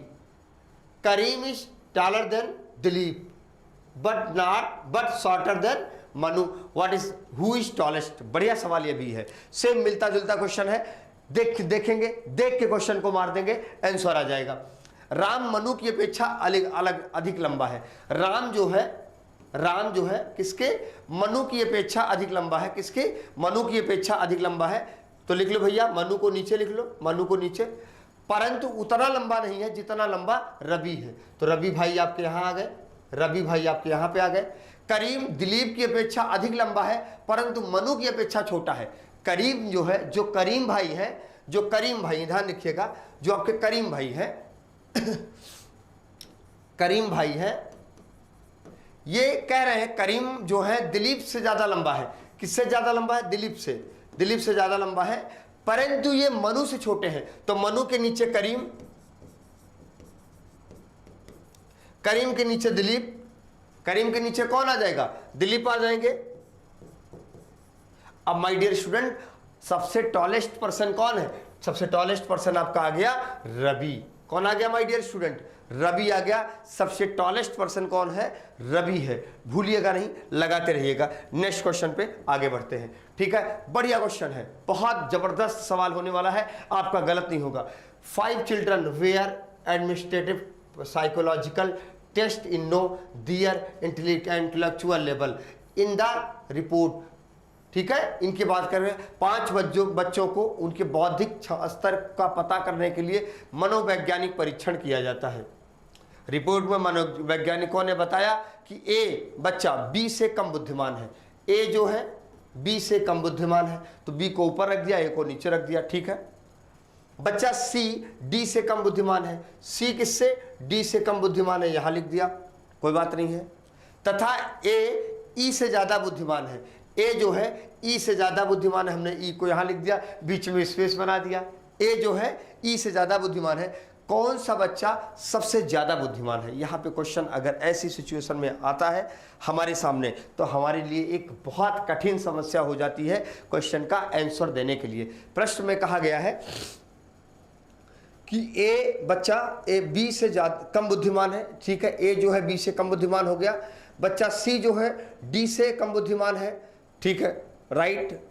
Speaker 1: Karim is taller than Dilip but shorter than Manu, what is, who is tallest. बढ़िया सवाल ये भी है, सेम मिलता जुलता क्वेश्चन है, देखेंगे, देख के क्वेश्चन को मार देंगे, आंसर आ जाएगा। राम मनु की अपेक्षा अधिक लंबा है, राम जो है किसके, मनु की अपेक्षा अधिक लंबा है, किसके, मनु की अपेक्षा अधिक लंबा है, तो लिख लो भैया, मनु को नीचे लिख लो, मनु को नीचे, परंतु उतना लंबा नहीं है जितना लंबा रवि है, तो रवि भाई आपके यहाँ आ गए, रवि भाई आपके यहाँ पे आ गए। करीम दिलीप की अपेक्षा अधिक लंबा है परंतु मनु की अपेक्षा छोटा है, करीम जो है, जो करीम भाई है, जो करीम भाई, ध्यान रखिएगा, जो आपके करीम भाई है करीम भाई है, ये कह रहे हैं करीम जो है दिलीप से ज्यादा लंबा है, किससे ज्यादा लंबा है, दिलीप से ज्यादा लंबा है, परंतु ये मनु से छोटे हैं, तो मनु के नीचे करीम, करीम के नीचे दिलीप, करीम के नीचे कौन आ जाएगा, दिलीप आ जाएंगे। अब माय डियर स्टूडेंट, सबसे टॉलेस्ट पर्सन कौन है, सबसे टॉलेस्ट पर्सन आपका आ गया रवि, कौन आ गया माय डियर स्टूडेंट, रवि आ गया, सबसे टॉलेस्ट पर्सन कौन है, रवि है, भूलिएगा नहीं, लगाते रहिएगा। नेक्स्ट क्वेश्चन पे आगे बढ़ते हैं, ठीक है, बढ़िया क्वेश्चन है, बहुत जबरदस्त सवाल होने वाला है, आपका गलत नहीं होगा। 5 children were administrative psychological test in no their intellectual level in the report, ठीक है, इनकी बात कर रहे हैं। 5 बच्चों को उनके बौद्धिक स्तर का पता करने के लिए मनोवैज्ञानिक परीक्षण किया जाता है। रिपोर्ट में मनोवैज्ञानिकों ने बताया कि ए बच्चा बी से कम बुद्धिमान है, ए जो है बी से कम बुद्धिमान है, तो बी को ऊपर रख दिया, ए को नीचे रख दिया, ठीक है। बच्चा सी डी से कम बुद्धिमान है, सी किससे, डी से कम बुद्धिमान है, यहां लिख दिया, कोई बात नहीं है। तथा ए ई से ज्यादा बुद्धिमान है, ए जो है ई से ज्यादा बुद्धिमान है, हमने ई को यहां लिख दिया, बीच में स्पेस बना दिया, ए जो है ई से ज्यादा बुद्धिमान है, कौन सा बच्चा सबसे ज्यादा बुद्धिमान है। यहां पे क्वेश्चन अगर ऐसी सिचुएशन में आता है हमारे सामने, तो हमारे लिए एक बहुत कठिन समस्या हो जाती है क्वेश्चन का आंसर देने के लिए। प्रश्न में कहा गया है कि ए बच्चा ए बी से ज्यादा कम बुद्धिमान है, ठीक है, ए जो है बी से कम बुद्धिमान हो गया, बच्चा सी जो है डी से कम बुद्धिमान है, ठीक है, राइट,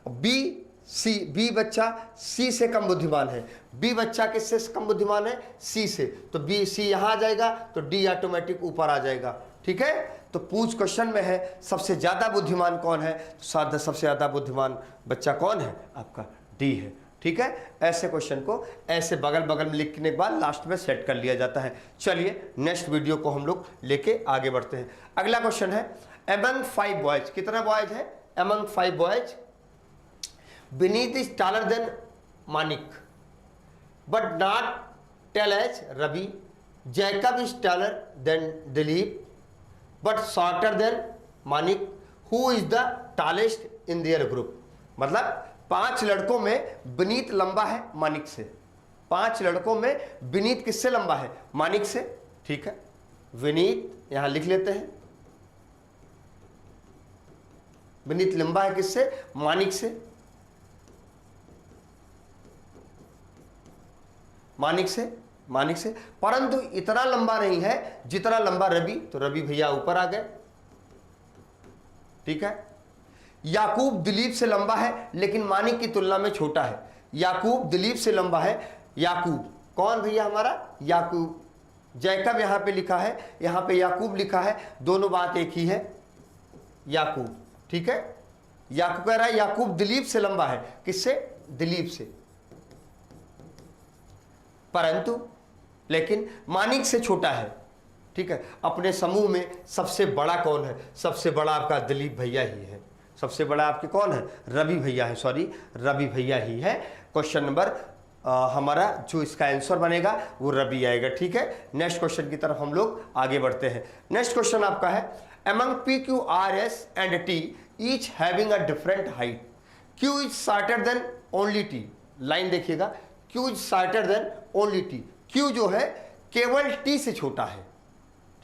Speaker 1: बी सी, बी बच्चा सी से कम बुद्धिमान है, बी बच्चा किससे कम बुद्धिमान है, सी से, तो बी सी यहां आ जाएगा, तो डी ऑटोमेटिक ऊपर आ जाएगा। ठीक है, तो पूछ क्वेश्चन में है सबसे ज्यादा बुद्धिमान कौन है, तो सबसे ज्यादा बुद्धिमान बच्चा कौन है, आपका डी है। ठीक है, ऐसे क्वेश्चन को ऐसे बगल बगल में लिखने के बाद लास्ट में सेट कर लिया जाता है। चलिए नेक्स्ट वीडियो को हम लोग लेके आगे बढ़ते हैं। अगला क्वेश्चन है, among 5 बॉयज, कितना बॉयज है, among 5 boys Vineet is taller than Manik, but not tall as Ravi. Jacob is taller than Dilip, but shorter than Manik. Who is the tallest in their group? मतलब 5 लड़कों में विनीत लंबा है मानिक से, 5 लड़कों में विनीत किससे लंबा है, मानिक से। ठीक है, विनीत यहां लिख लेते हैं, विनीत लंबा है किससे, मानिक से, मानिक से, मानिक से, परंतु इतना लंबा नहीं है जितना लंबा रवि, तो रवि भैया ऊपर आ गए। ठीक है, याकूब दिलीप से लंबा है लेकिन मानिक की तुलना में छोटा है। याकूब दिलीप से लंबा है, याकूब कौन भैया हमारा, याकूब, जैकब यहां पे लिखा है, यहां पे याकूब लिखा है, दोनों बात एक ही है, याकूब। ठीक है, याकूब कह रहा है याकूब दिलीप से लंबा है, किससे, दिलीप से, परंतु लेकिन मानिक से छोटा है। ठीक है, अपने समूह में सबसे बड़ा कौन है, सबसे बड़ा आपका दिलीप भैया ही है, सबसे बड़ा आपके कौन है, रवि भैया है, सॉरी रवि भैया ही है। क्वेश्चन नंबर हमारा जो इसका आंसर बनेगा वो रवि आएगा। ठीक है, नेक्स्ट क्वेश्चन की तरफ हम लोग आगे बढ़ते हैं। नेक्स्ट क्वेश्चन आपका है, among P, Q, R, S and T each having a different height, Q is shorter than only T। Line देखिएगा, Q is shorter than only T, Q जो है केवल T से छोटा है।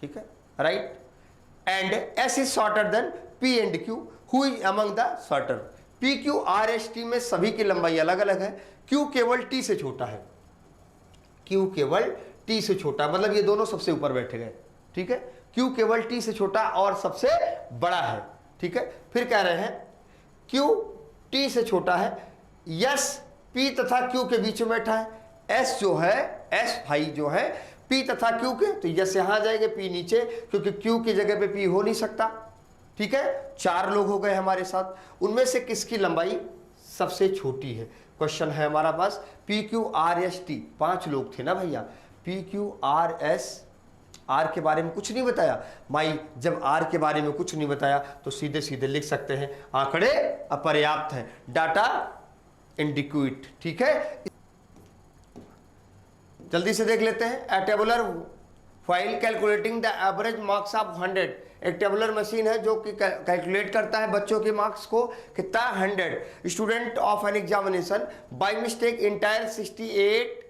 Speaker 1: ठीक है, right, and S is shorter than P and Q, who is among the shorter। P, Q, R, S, T में सभी की लंबाई अलग अलग है, Q केवल T से छोटा है, Q केवल T से छोटा, मतलब ये दोनों सबसे ऊपर बैठे गए। ठीक है, Q केवल T से छोटा और सबसे बड़ा है। ठीक है, फिर कह रहे हैं Q T से छोटा है, S P तथा Q के बीच में बैठा है, S जो है, S भाई जो है P तथा Q के, तो S यहां आ जाएंगे, P नीचे, क्योंकि Q की जगह पे P हो नहीं सकता। ठीक है, 4 लोग हो गए हमारे साथ, उनमें से किसकी लंबाई सबसे छोटी है। क्वेश्चन है हमारा पास P Q R S T, 5 लोग थे ना भैया, P Q R S, R के बारे में कुछ नहीं बताया माई, जब आर के बारे में कुछ नहीं बताया तो सीधे सीधे लिख सकते हैं आंकड़े अपर्याप्त हैं, डाटा इनडिक्यूट। ठीक है, जल्दी से देख लेते हैं। A tabular file calculating the average marks of 100, एक टेबुलर मशीन है जो कि कैलकुलेट करता है बच्चों के मार्क्स को, कितना 100। Student of an examination by mistake entire 68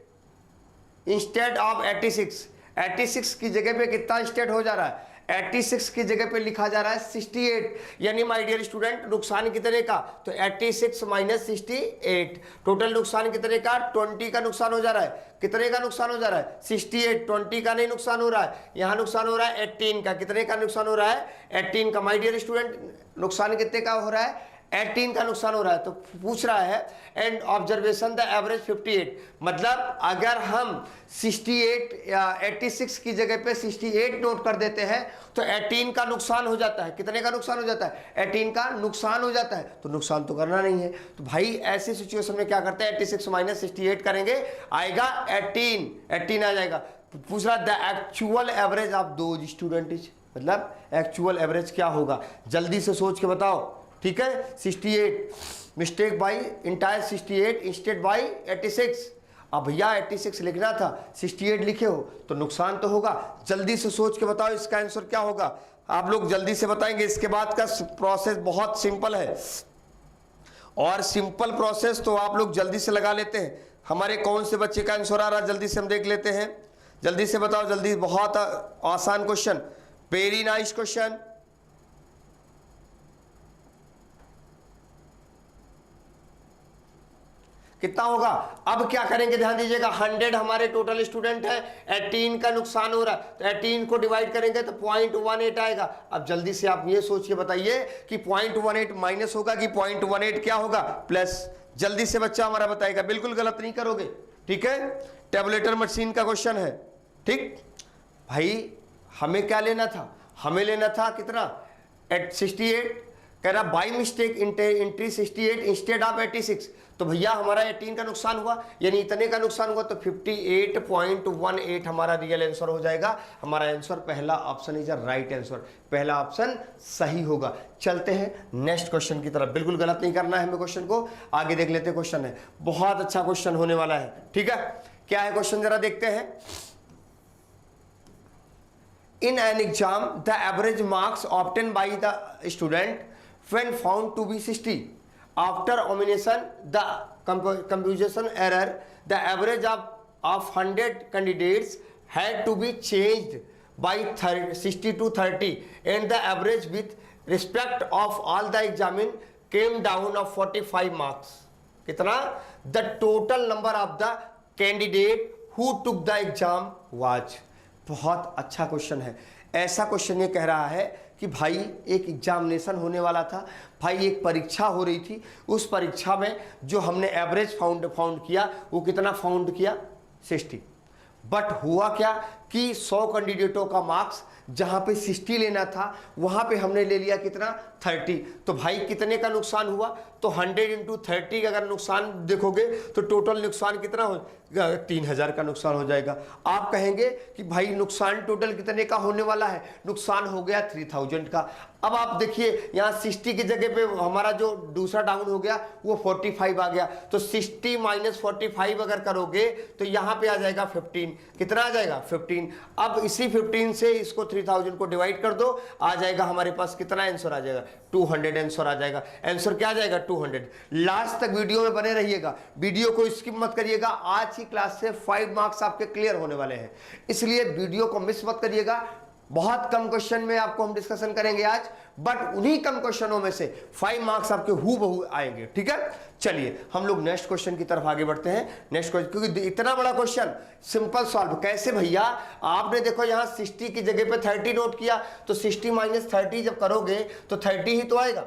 Speaker 1: instead of 86, 86 की जगह पे कितना इंस्टेड हो जा रहा है, 86 की जगह पे लिखा जा रहा है 68, यानी माय डियर स्टूडेंट नुकसान कितने का, तो 86 माइनस 68, टोटल नुकसान कितने का, 20 का नुकसान हो जा रहा है। कितने का नुकसान हो जा रहा है, 68, 20 का नहीं नुकसान हो रहा है, यहाँ नुकसान हो रहा है 18 का। कितने का नुकसान हो रहा है, 18 का। माय डियर स्टूडेंट नुकसान कितने का हो रहा है, 18 का नुकसान हो रहा है। तो पूछ रहा है एंड ऑब्जर्वेशन द एवरेज 58, मतलब अगर हम 68 या 86 की जगह पे 68 नोट कर देते हैं तो 18 का नुकसान हो जाता है। कितने का नुकसान हो जाता है, 18 का नुकसान हो जाता है। तो नुकसान तो करना नहीं है, तो भाई ऐसी सिचुएशन में क्या करते हैं, 86 माइनस 68 करेंगे, आएगा 18 आ जाएगा। पूछ रहा the actual average of those student is, मतलब एक्चुअल एवरेज क्या होगा, जल्दी से सोच के बताओ। ठीक है, 68 mistake by entire 68 instead by 86। अब भैया 86 लिखना था, 68 लिखे हो तो नुकसान तो होगा। जल्दी से सोच के बताओ इसका आंसर क्या होगा, आप लोग जल्दी से बताएंगे। इसके बाद का प्रोसेस बहुत सिंपल है, और सिंपल प्रोसेस तो आप लोग जल्दी से लगा लेते हैं। हमारे कौन से बच्चे का आंसर आ रहा है जल्दी से हम देख लेते हैं, जल्दी से बताओ, जल्दी। बहुत आसान क्वेश्चन, वेरी नाइस क्वेश्चन। कितना होगा, अब क्या करेंगे ध्यान दीजिएगा, 100 हमारे टोटल स्टूडेंट है, 18 का नुकसान हो रहा है, तो 18 को डिवाइड करेंगे तो 0.18 आएगा। अब जल्दी से आप ये सोच के बताइए कि 0.18 माइनस होगा कि 0.18 क्या होगा, प्लस। जल्दी से बच्चा हमारा बताएगा, बिल्कुल गलत नहीं करोगे, ठीक है। टेबुलेटर मशीन का क्वेश्चन है, ठीक भाई। हमें क्या लेना था, हमें लेना था कितना, 68, कह रहा by mistake entry 68 instead of 86, तो भैया हमारा 18 का नुकसान हुआ, यानी इतने का नुकसान हुआ, तो 58.18 हमारा रियल आंसर हो जाएगा। हमारा आंसर पहला ऑप्शन इज राइट आंसर, पहला ऑप्शन सही होगा। चलते हैं नेक्स्ट क्वेश्चन की तरफ, बिल्कुल गलत नहीं करना है हमें क्वेश्चन को, आगे देख लेते हैं। क्वेश्चन है बहुत अच्छा क्वेश्चन होने वाला है, ठीक है। क्या है क्वेश्चन जरा देखते हैं। In an exam, the average marks obtained by the student when found to be 60. After elimination, the computation error, the average of 100 candidates had to be changed by 60 to 30, and the average with respect of all the examined came down of 45 marks. कितना? The total number of the candidate who took the exam was. बहुत अच्छा question है। ऐसा question ये कह रहा है कि भाई एक एग्जामिनेशन होने वाला था, भाई एक परीक्षा हो रही थी, उस परीक्षा में जो हमने एवरेज फाउंड किया वो कितना फाउंड किया, 60। बट हुआ क्या कि 100 कैंडिडेटों का मार्क्स जहां पे 60 लेना था वहां पे हमने ले लिया कितना, 30। तो भाई कितने का नुकसान हुआ, तो 100 इंटू 30 का अगर नुकसान देखोगे तो टोटल नुकसान कितना हो, 3000 का नुकसान हो जाएगा। आप कहेंगे कि भाई नुकसान टोटल कितने का होने वाला है, नुकसान हो गया 3000 का। अब आप देखिए यहाँ 60 की जगह पे हमारा जो दूसरा डाउन हो गया वो 45 आ गया, तो 60 माइनस 45 अगर करोगे तो यहाँ पे आ जाएगा 15, कितना आ जाएगा 15। अब इसी 15 से इसको 3000 को डिवाइड कर दो, आ जाएगा हमारे पास कितना आंसर आ जाएगा, 200 आंसर आ जाएगा। आंसर क्या आ जाएगा, 200। लास्ट तक वीडियो में बने रहिएगा, वीडियो को स्किप मत करिएगा। आज की क्लास से 5 मार्क्स आपके क्लियर होने वाले हैं, इसलिए वीडियो को मिस मत करिएगा। बहुत कम क्वेश्चन में आपको हम डिस्कशन करेंगे आज, बट उन्हीं कम क्वेश्चनों में से 5 मार्क्स आपके हूबहू आएंगे, ठीक है। चलिए हम लोग नेक्स्ट क्वेश्चन की तरफ आगे बढ़ते हैं। नेक्स्ट क्वेश्चन, क्योंकि इतना बड़ा क्वेश्चन सिंपल सॉल्व कैसे भैया, आपने देखो यहाँ 60 की जगह पे 30 नोट किया, तो 60 माइनस 30 जब करोगे तो 30 ही तो आएगा।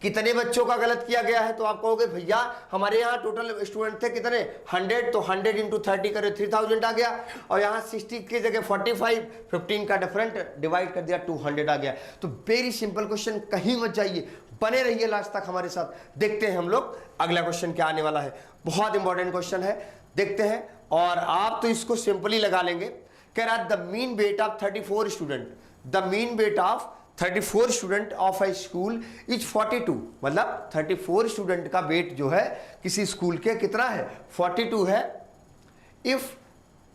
Speaker 1: कितने बच्चों का गलत किया गया है, तो आप कहोगे भैया हमारे यहाँ टोटल स्टूडेंट थे कितने, 100, तो 100 इंटू 30 करे 3000 आ गया, और यहाँ 60 की जगह 45, 15 का डिफरेंट डिवाइड कर दिया 200 आ गया। तो वेरी सिंपल क्वेश्चन, कहीं मत जाइए, बने रहिए लास्ट तक हमारे साथ। देखते हैं हम लोग अगला क्वेश्चन क्या आने वाला है, बहुत इंपॉर्टेंट क्वेश्चन है, देखते हैं। और आप तो इसको सिंपली लगा लेंगे। कह रहा the mean weight of 34 student, the mean weight of 34 student of A school is 42, मतलब 34 स्टूडेंट का वेट जो है किसी स्कूल के कितना है, 42 है। If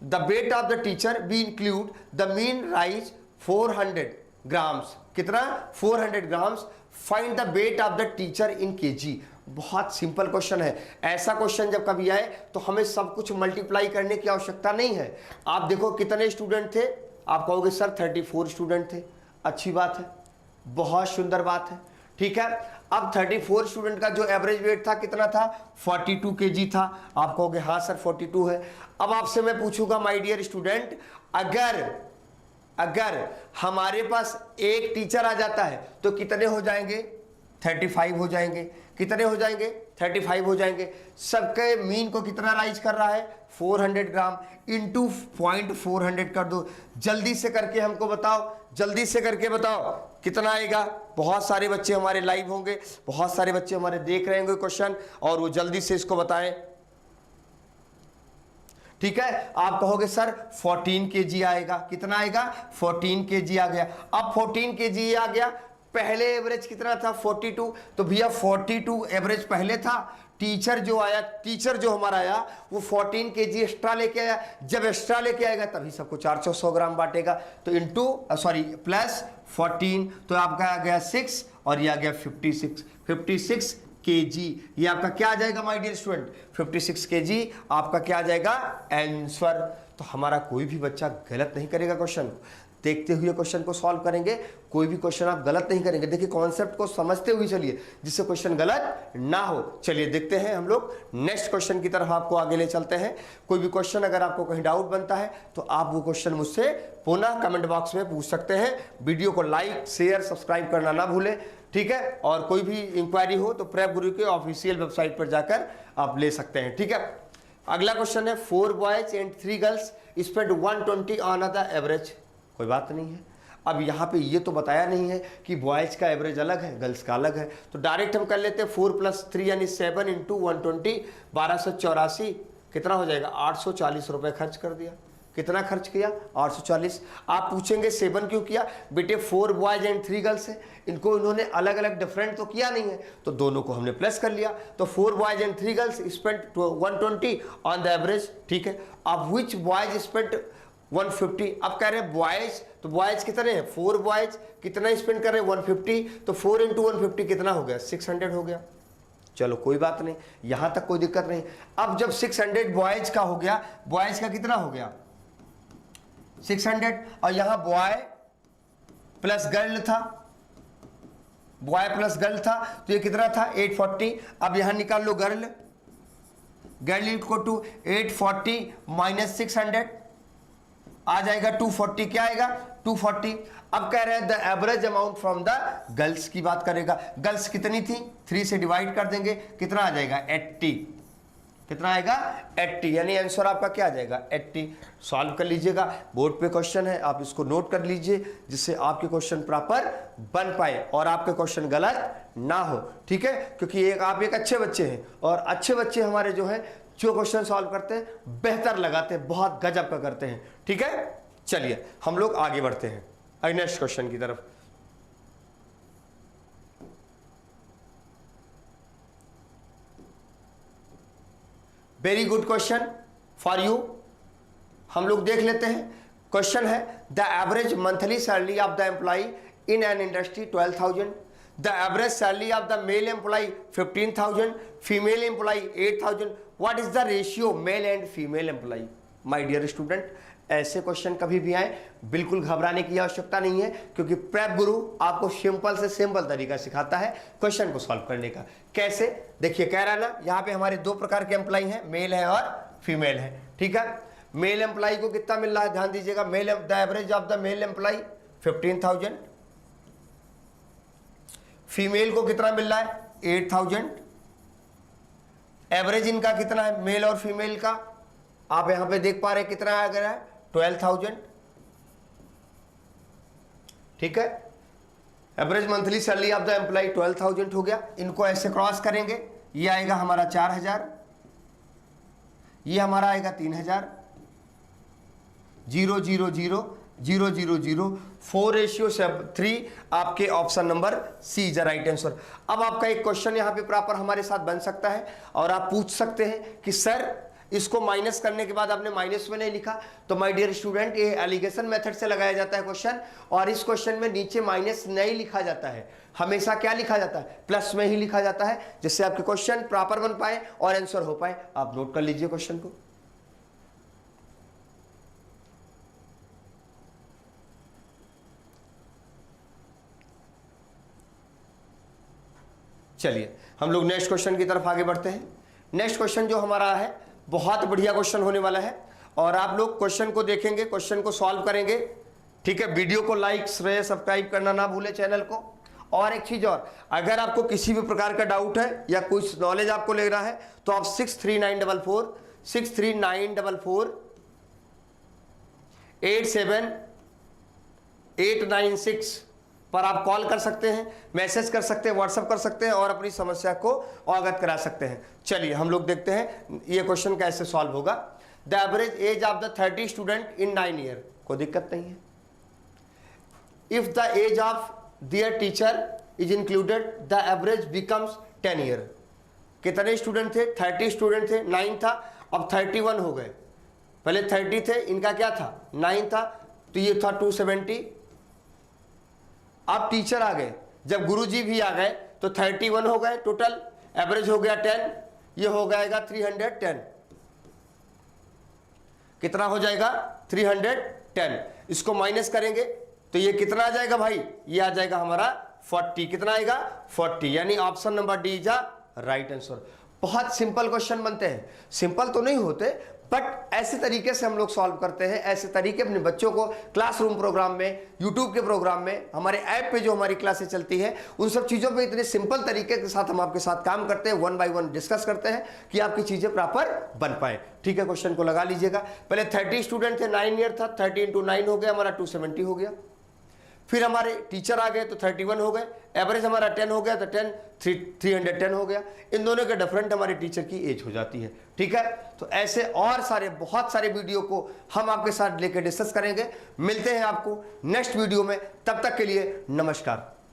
Speaker 1: the weight of the teacher be include the mean rise 400 grams, कितना 400 grams, find the weight of the teacher in KG. बहुत सिंपल क्वेश्चन है। ऐसा क्वेश्चन जब कभी आए तो हमें सब कुछ मल्टीप्लाई करने की आवश्यकता नहीं है। आप देखो कितने स्टूडेंट थे, आप कहोगे सर 34 स्टूडेंट थे, अच्छी बात है, बहुत सुंदर बात है, ठीक है। अब 34 स्टूडेंट का जो एवरेज वेट था कितना था, 42 केजी था। आप कहोगे हाँ सर 42 है। अब आपसे मैं पूछूंगा माय डियर स्टूडेंट, अगर हमारे पास एक टीचर आ जाता है तो कितने हो जाएंगे, 35 हो जाएंगे। कितने हो जाएंगे, 35 हो जाएंगे। सबके मीन को कितना राइज कर रहा है, 400 ग्राम इंटू 0.400 कर दो। जल्दी से करके हमको बताओ, जल्दी से करके बताओ कितना आएगा। बहुत सारे बच्चे हमारे लाइव होंगे, बहुत सारे बच्चे हमारे देख रहे होंगे क्वेश्चन, और वो जल्दी से इसको बताएं, ठीक है। आप कहोगे सर 14 केजी आएगा, कितना आएगा, 14 केजी आ गया। अब 14 केजी आ गया, पहले एवरेज कितना था, 42, तो भैया 42 एवरेज पहले था। टीचर जो हमारा आया वो 14 केजी एक्स्ट्रा लेके आया। जब एक्स्ट्रा लेके आएगा तभी सबको 400 ग्राम बांटेगा, तो इंटू प्लस 14, तो आपका आ गया 6 और ये आ गया 56 केजी। ये आपका क्या आ जाएगा माय डियर स्टूडेंट, 56 केजी आपका क्या आ जाएगा आंसर। तो हमारा कोई भी बच्चा गलत नहीं करेगा क्वेश्चन, देखते हुए क्वेश्चन को सॉल्व करेंगे। कोई भी क्वेश्चन आप गलत नहीं करेंगे, देखिए कॉन्सेप्ट को समझते हुए चलिए जिससे क्वेश्चन गलत ना हो। चलिए देखते हैं हम लोग नेक्स्ट क्वेश्चन की तरफ, आपको आगे ले चलते हैं। कोई भी क्वेश्चन अगर आपको कहीं डाउट बनता है तो आप वो क्वेश्चन मुझसे पुनः कमेंट बॉक्स में पूछ सकते हैं। वीडियो को लाइक शेयर सब्सक्राइब करना ना भूलें, ठीक है। और कोई भी इंक्वायरी हो तो प्रेप गुरु के ऑफिशियल वेबसाइट पर जाकर आप ले सकते हैं, ठीक है। अगला क्वेश्चन है 4 boys and 3 girls spend 120 on the average. कोई बात नहीं है। अब यहाँ पे ये तो बताया नहीं है कि बॉयज का एवरेज अलग है, गर्ल्स का अलग है, तो डायरेक्ट हम कर लेते हैं 4 + 3 यानी 7 × 120 1284 कितना हो जाएगा 840 रुपए खर्च कर दिया। कितना खर्च किया 840। आप पूछेंगे 7 क्यों किया बेटे, 4 बॉयज एंड 3 गर्ल्स है, इनको इन्होंने अलग अलग डिफरेंट तो किया नहीं है, तो दोनों को हमने प्लस कर लिया। तो 4 boys and 3 girls spend 120 on the average, ठीक है। अब विच बॉयज स्पेंड 150। अब कह रहे हैं बॉयज, तो बॉयज कितने हैं 4 बॉयज, कितना स्पेंड कर रहे हैं 150, तो 4 × 150 कितना हो गया 600 हो गया। चलो कोई बात नहीं, यहां तक कोई दिक्कत नहीं। अब जब 600 बॉयज का हो गया, बॉयज का कितना हो गया 600, और यहां बॉय प्लस गर्ल था, बॉय प्लस गर्ल था, तो ये कितना था 840। अब यहां निकाल लो गर्ल, गर्ल इक्वल टू 840 - 600 आ जाएगा 240। क्या आएगा 240। अब कह रहे हैं the average amount from the girls की बात करेगा। गर्ल्स कितनी थी 3 से डिवाइड कर देंगे, कितना आ जाएगा 80। कितना आएगा 80, यानी आंसर आपका क्या आ जाएगा 80। सॉल्व कर लीजिएगा, बोर्ड पे क्वेश्चन है, आप इसको नोट कर लीजिए जिससे आपके क्वेश्चन प्रॉपर बन पाए और आपके क्वेश्चन गलत ना हो, ठीक है। क्योंकि आप एक अच्छे बच्चे हैं और अच्छे बच्चे हमारे जो है जो क्वेश्चन सॉल्व करते हैं बेहतर लगाते हैं, बहुत गजब का करते हैं, ठीक है। चलिए हम लोग आगे बढ़ते हैं नेक्स्ट क्वेश्चन की तरफ। Very good question for you. हम लोग देख लेते हैं। क्वेश्चन है the average monthly salary of the employ in an industry 12,000, the average salary of the male employ 15,000, female employ 8,000, what is the ratio male and female employ. My dear student, ऐसे question कभी भी आए बिल्कुल घबराने की आवश्यकता नहीं है, क्योंकि प्रेप गुरु आपको सिंपल से सिंपल तरीका सिखाता है क्वेश्चन को सॉल्व करने का। कैसे देखिए, कह रहा ना यहाँ पे हमारे 2 प्रकार के एम्प्लॉय हैं, मेल है और फीमेल है, ठीक है। मेल एम्प्लॉय को कितना मिल रहा है ध्यान दीजिएगा, male the average of the male employ 15,000, female को कितना मिल रहा है 8,000। एवरेज इनका कितना है मेल और फीमेल का, आप यहां पे देख पा रहे कितना आ गया है 12,000, ठीक है। Average monthly salary of the employ 12,000 हो गया। इनको ऐसे क्रॉस करेंगे, ये आएगा हमारा 4,000, ये हमारा आएगा 3,000, 0 0 0 0 0 0 4:3। आपके option number C is the right answer. अब आपका एक क्वेश्चन यहाँ पे प्रॉपर हमारे साथ बन सकता है और आप पूछ सकते हैं कि सर इसको माइनस करने के बाद आपने माइनस में नहीं लिखा। तो माय डियर स्टूडेंट, ये एलिगेशन मेथड से लगाया जाता है क्वेश्चन, और इस क्वेश्चन में नीचे माइनस नहीं लिखा जाता है, हमेशा क्या लिखा जाता है प्लस में ही लिखा जाता है, जिससे आपके क्वेश्चन प्रॉपर बन पाए और आंसर हो पाए। आप नोट कर लीजिए क्वेश्चन को। चलिए हम लोग नेक्स्ट क्वेश्चन की तरफ आगे बढ़ते हैं। नेक्स्ट क्वेश्चन जो हमारा है बहुत बढ़िया क्वेश्चन होने वाला है, और आप लोग क्वेश्चन को देखेंगे, क्वेश्चन को सॉल्व करेंगे, ठीक है। वीडियो को लाइक शेयर सब्सक्राइब करना ना भूले चैनल को। और एक चीज और, अगर आपको किसी भी प्रकार का डाउट है या कुछ नॉलेज आपको ले रहा है तो आप 63944 87896 पर आप कॉल कर सकते हैं, मैसेज कर सकते हैं, व्हाट्सएप कर सकते हैं और अपनी समस्या को अवगत करा सकते हैं। चलिए हम लोग देखते हैं ये क्वेश्चन कैसे सॉल्व होगा। The average age of the 30 student in 9 year, कोई दिक्कत नहीं है। If the age of their teacher is included the average becomes 10 year. कितने स्टूडेंट थे 30 स्टूडेंट थे, 9 था, अब 31 हो गए। पहले 30 थे, इनका क्या था 9 था, तो ये था 270। अब टीचर आ गए, जब गुरुजी भी आ गए तो 31 हो गए टोटल, एवरेज हो गया 10, ये हो जाएगा 310। कितना हो जाएगा 310। इसको माइनस करेंगे तो ये कितना आ जाएगा भाई, ये आ जाएगा हमारा 40। कितना आएगा 40, यानी option number D is right answer. बहुत सिंपल क्वेश्चन बनते हैं, सिंपल तो नहीं होते बट ऐसे तरीके से हम लोग सॉल्व करते हैं, ऐसे तरीके अपने बच्चों को क्लासरूम प्रोग्राम में, यूट्यूब के प्रोग्राम में, हमारे ऐप पे जो हमारी क्लासेस चलती है, उन सब चीज़ों पे इतने सिंपल तरीके के साथ हम आपके साथ काम करते हैं, 1 बाय 1 डिस्कस करते हैं कि आपकी चीज़ें प्रॉपर बन पाए। ठीक है, क्वेश्चन को लगा लीजिएगा। पहले 30 स्टूडेंट थे, 9 ईयर था, 30 इंटू 9 हो गया हमारा 270 हो गया। फिर हमारे टीचर आ गए तो 31 हो गए, एवरेज हमारा 10 हो गया तो 310 हो गया। इन दोनों के डिफरेंट हमारे टीचर की एज हो जाती है। ठीक है, तो ऐसे और सारे बहुत सारे वीडियो को हम आपके साथ लेकर डिस्कस करेंगे। मिलते हैं आपको नेक्स्ट वीडियो में, तब तक के लिए नमस्कार।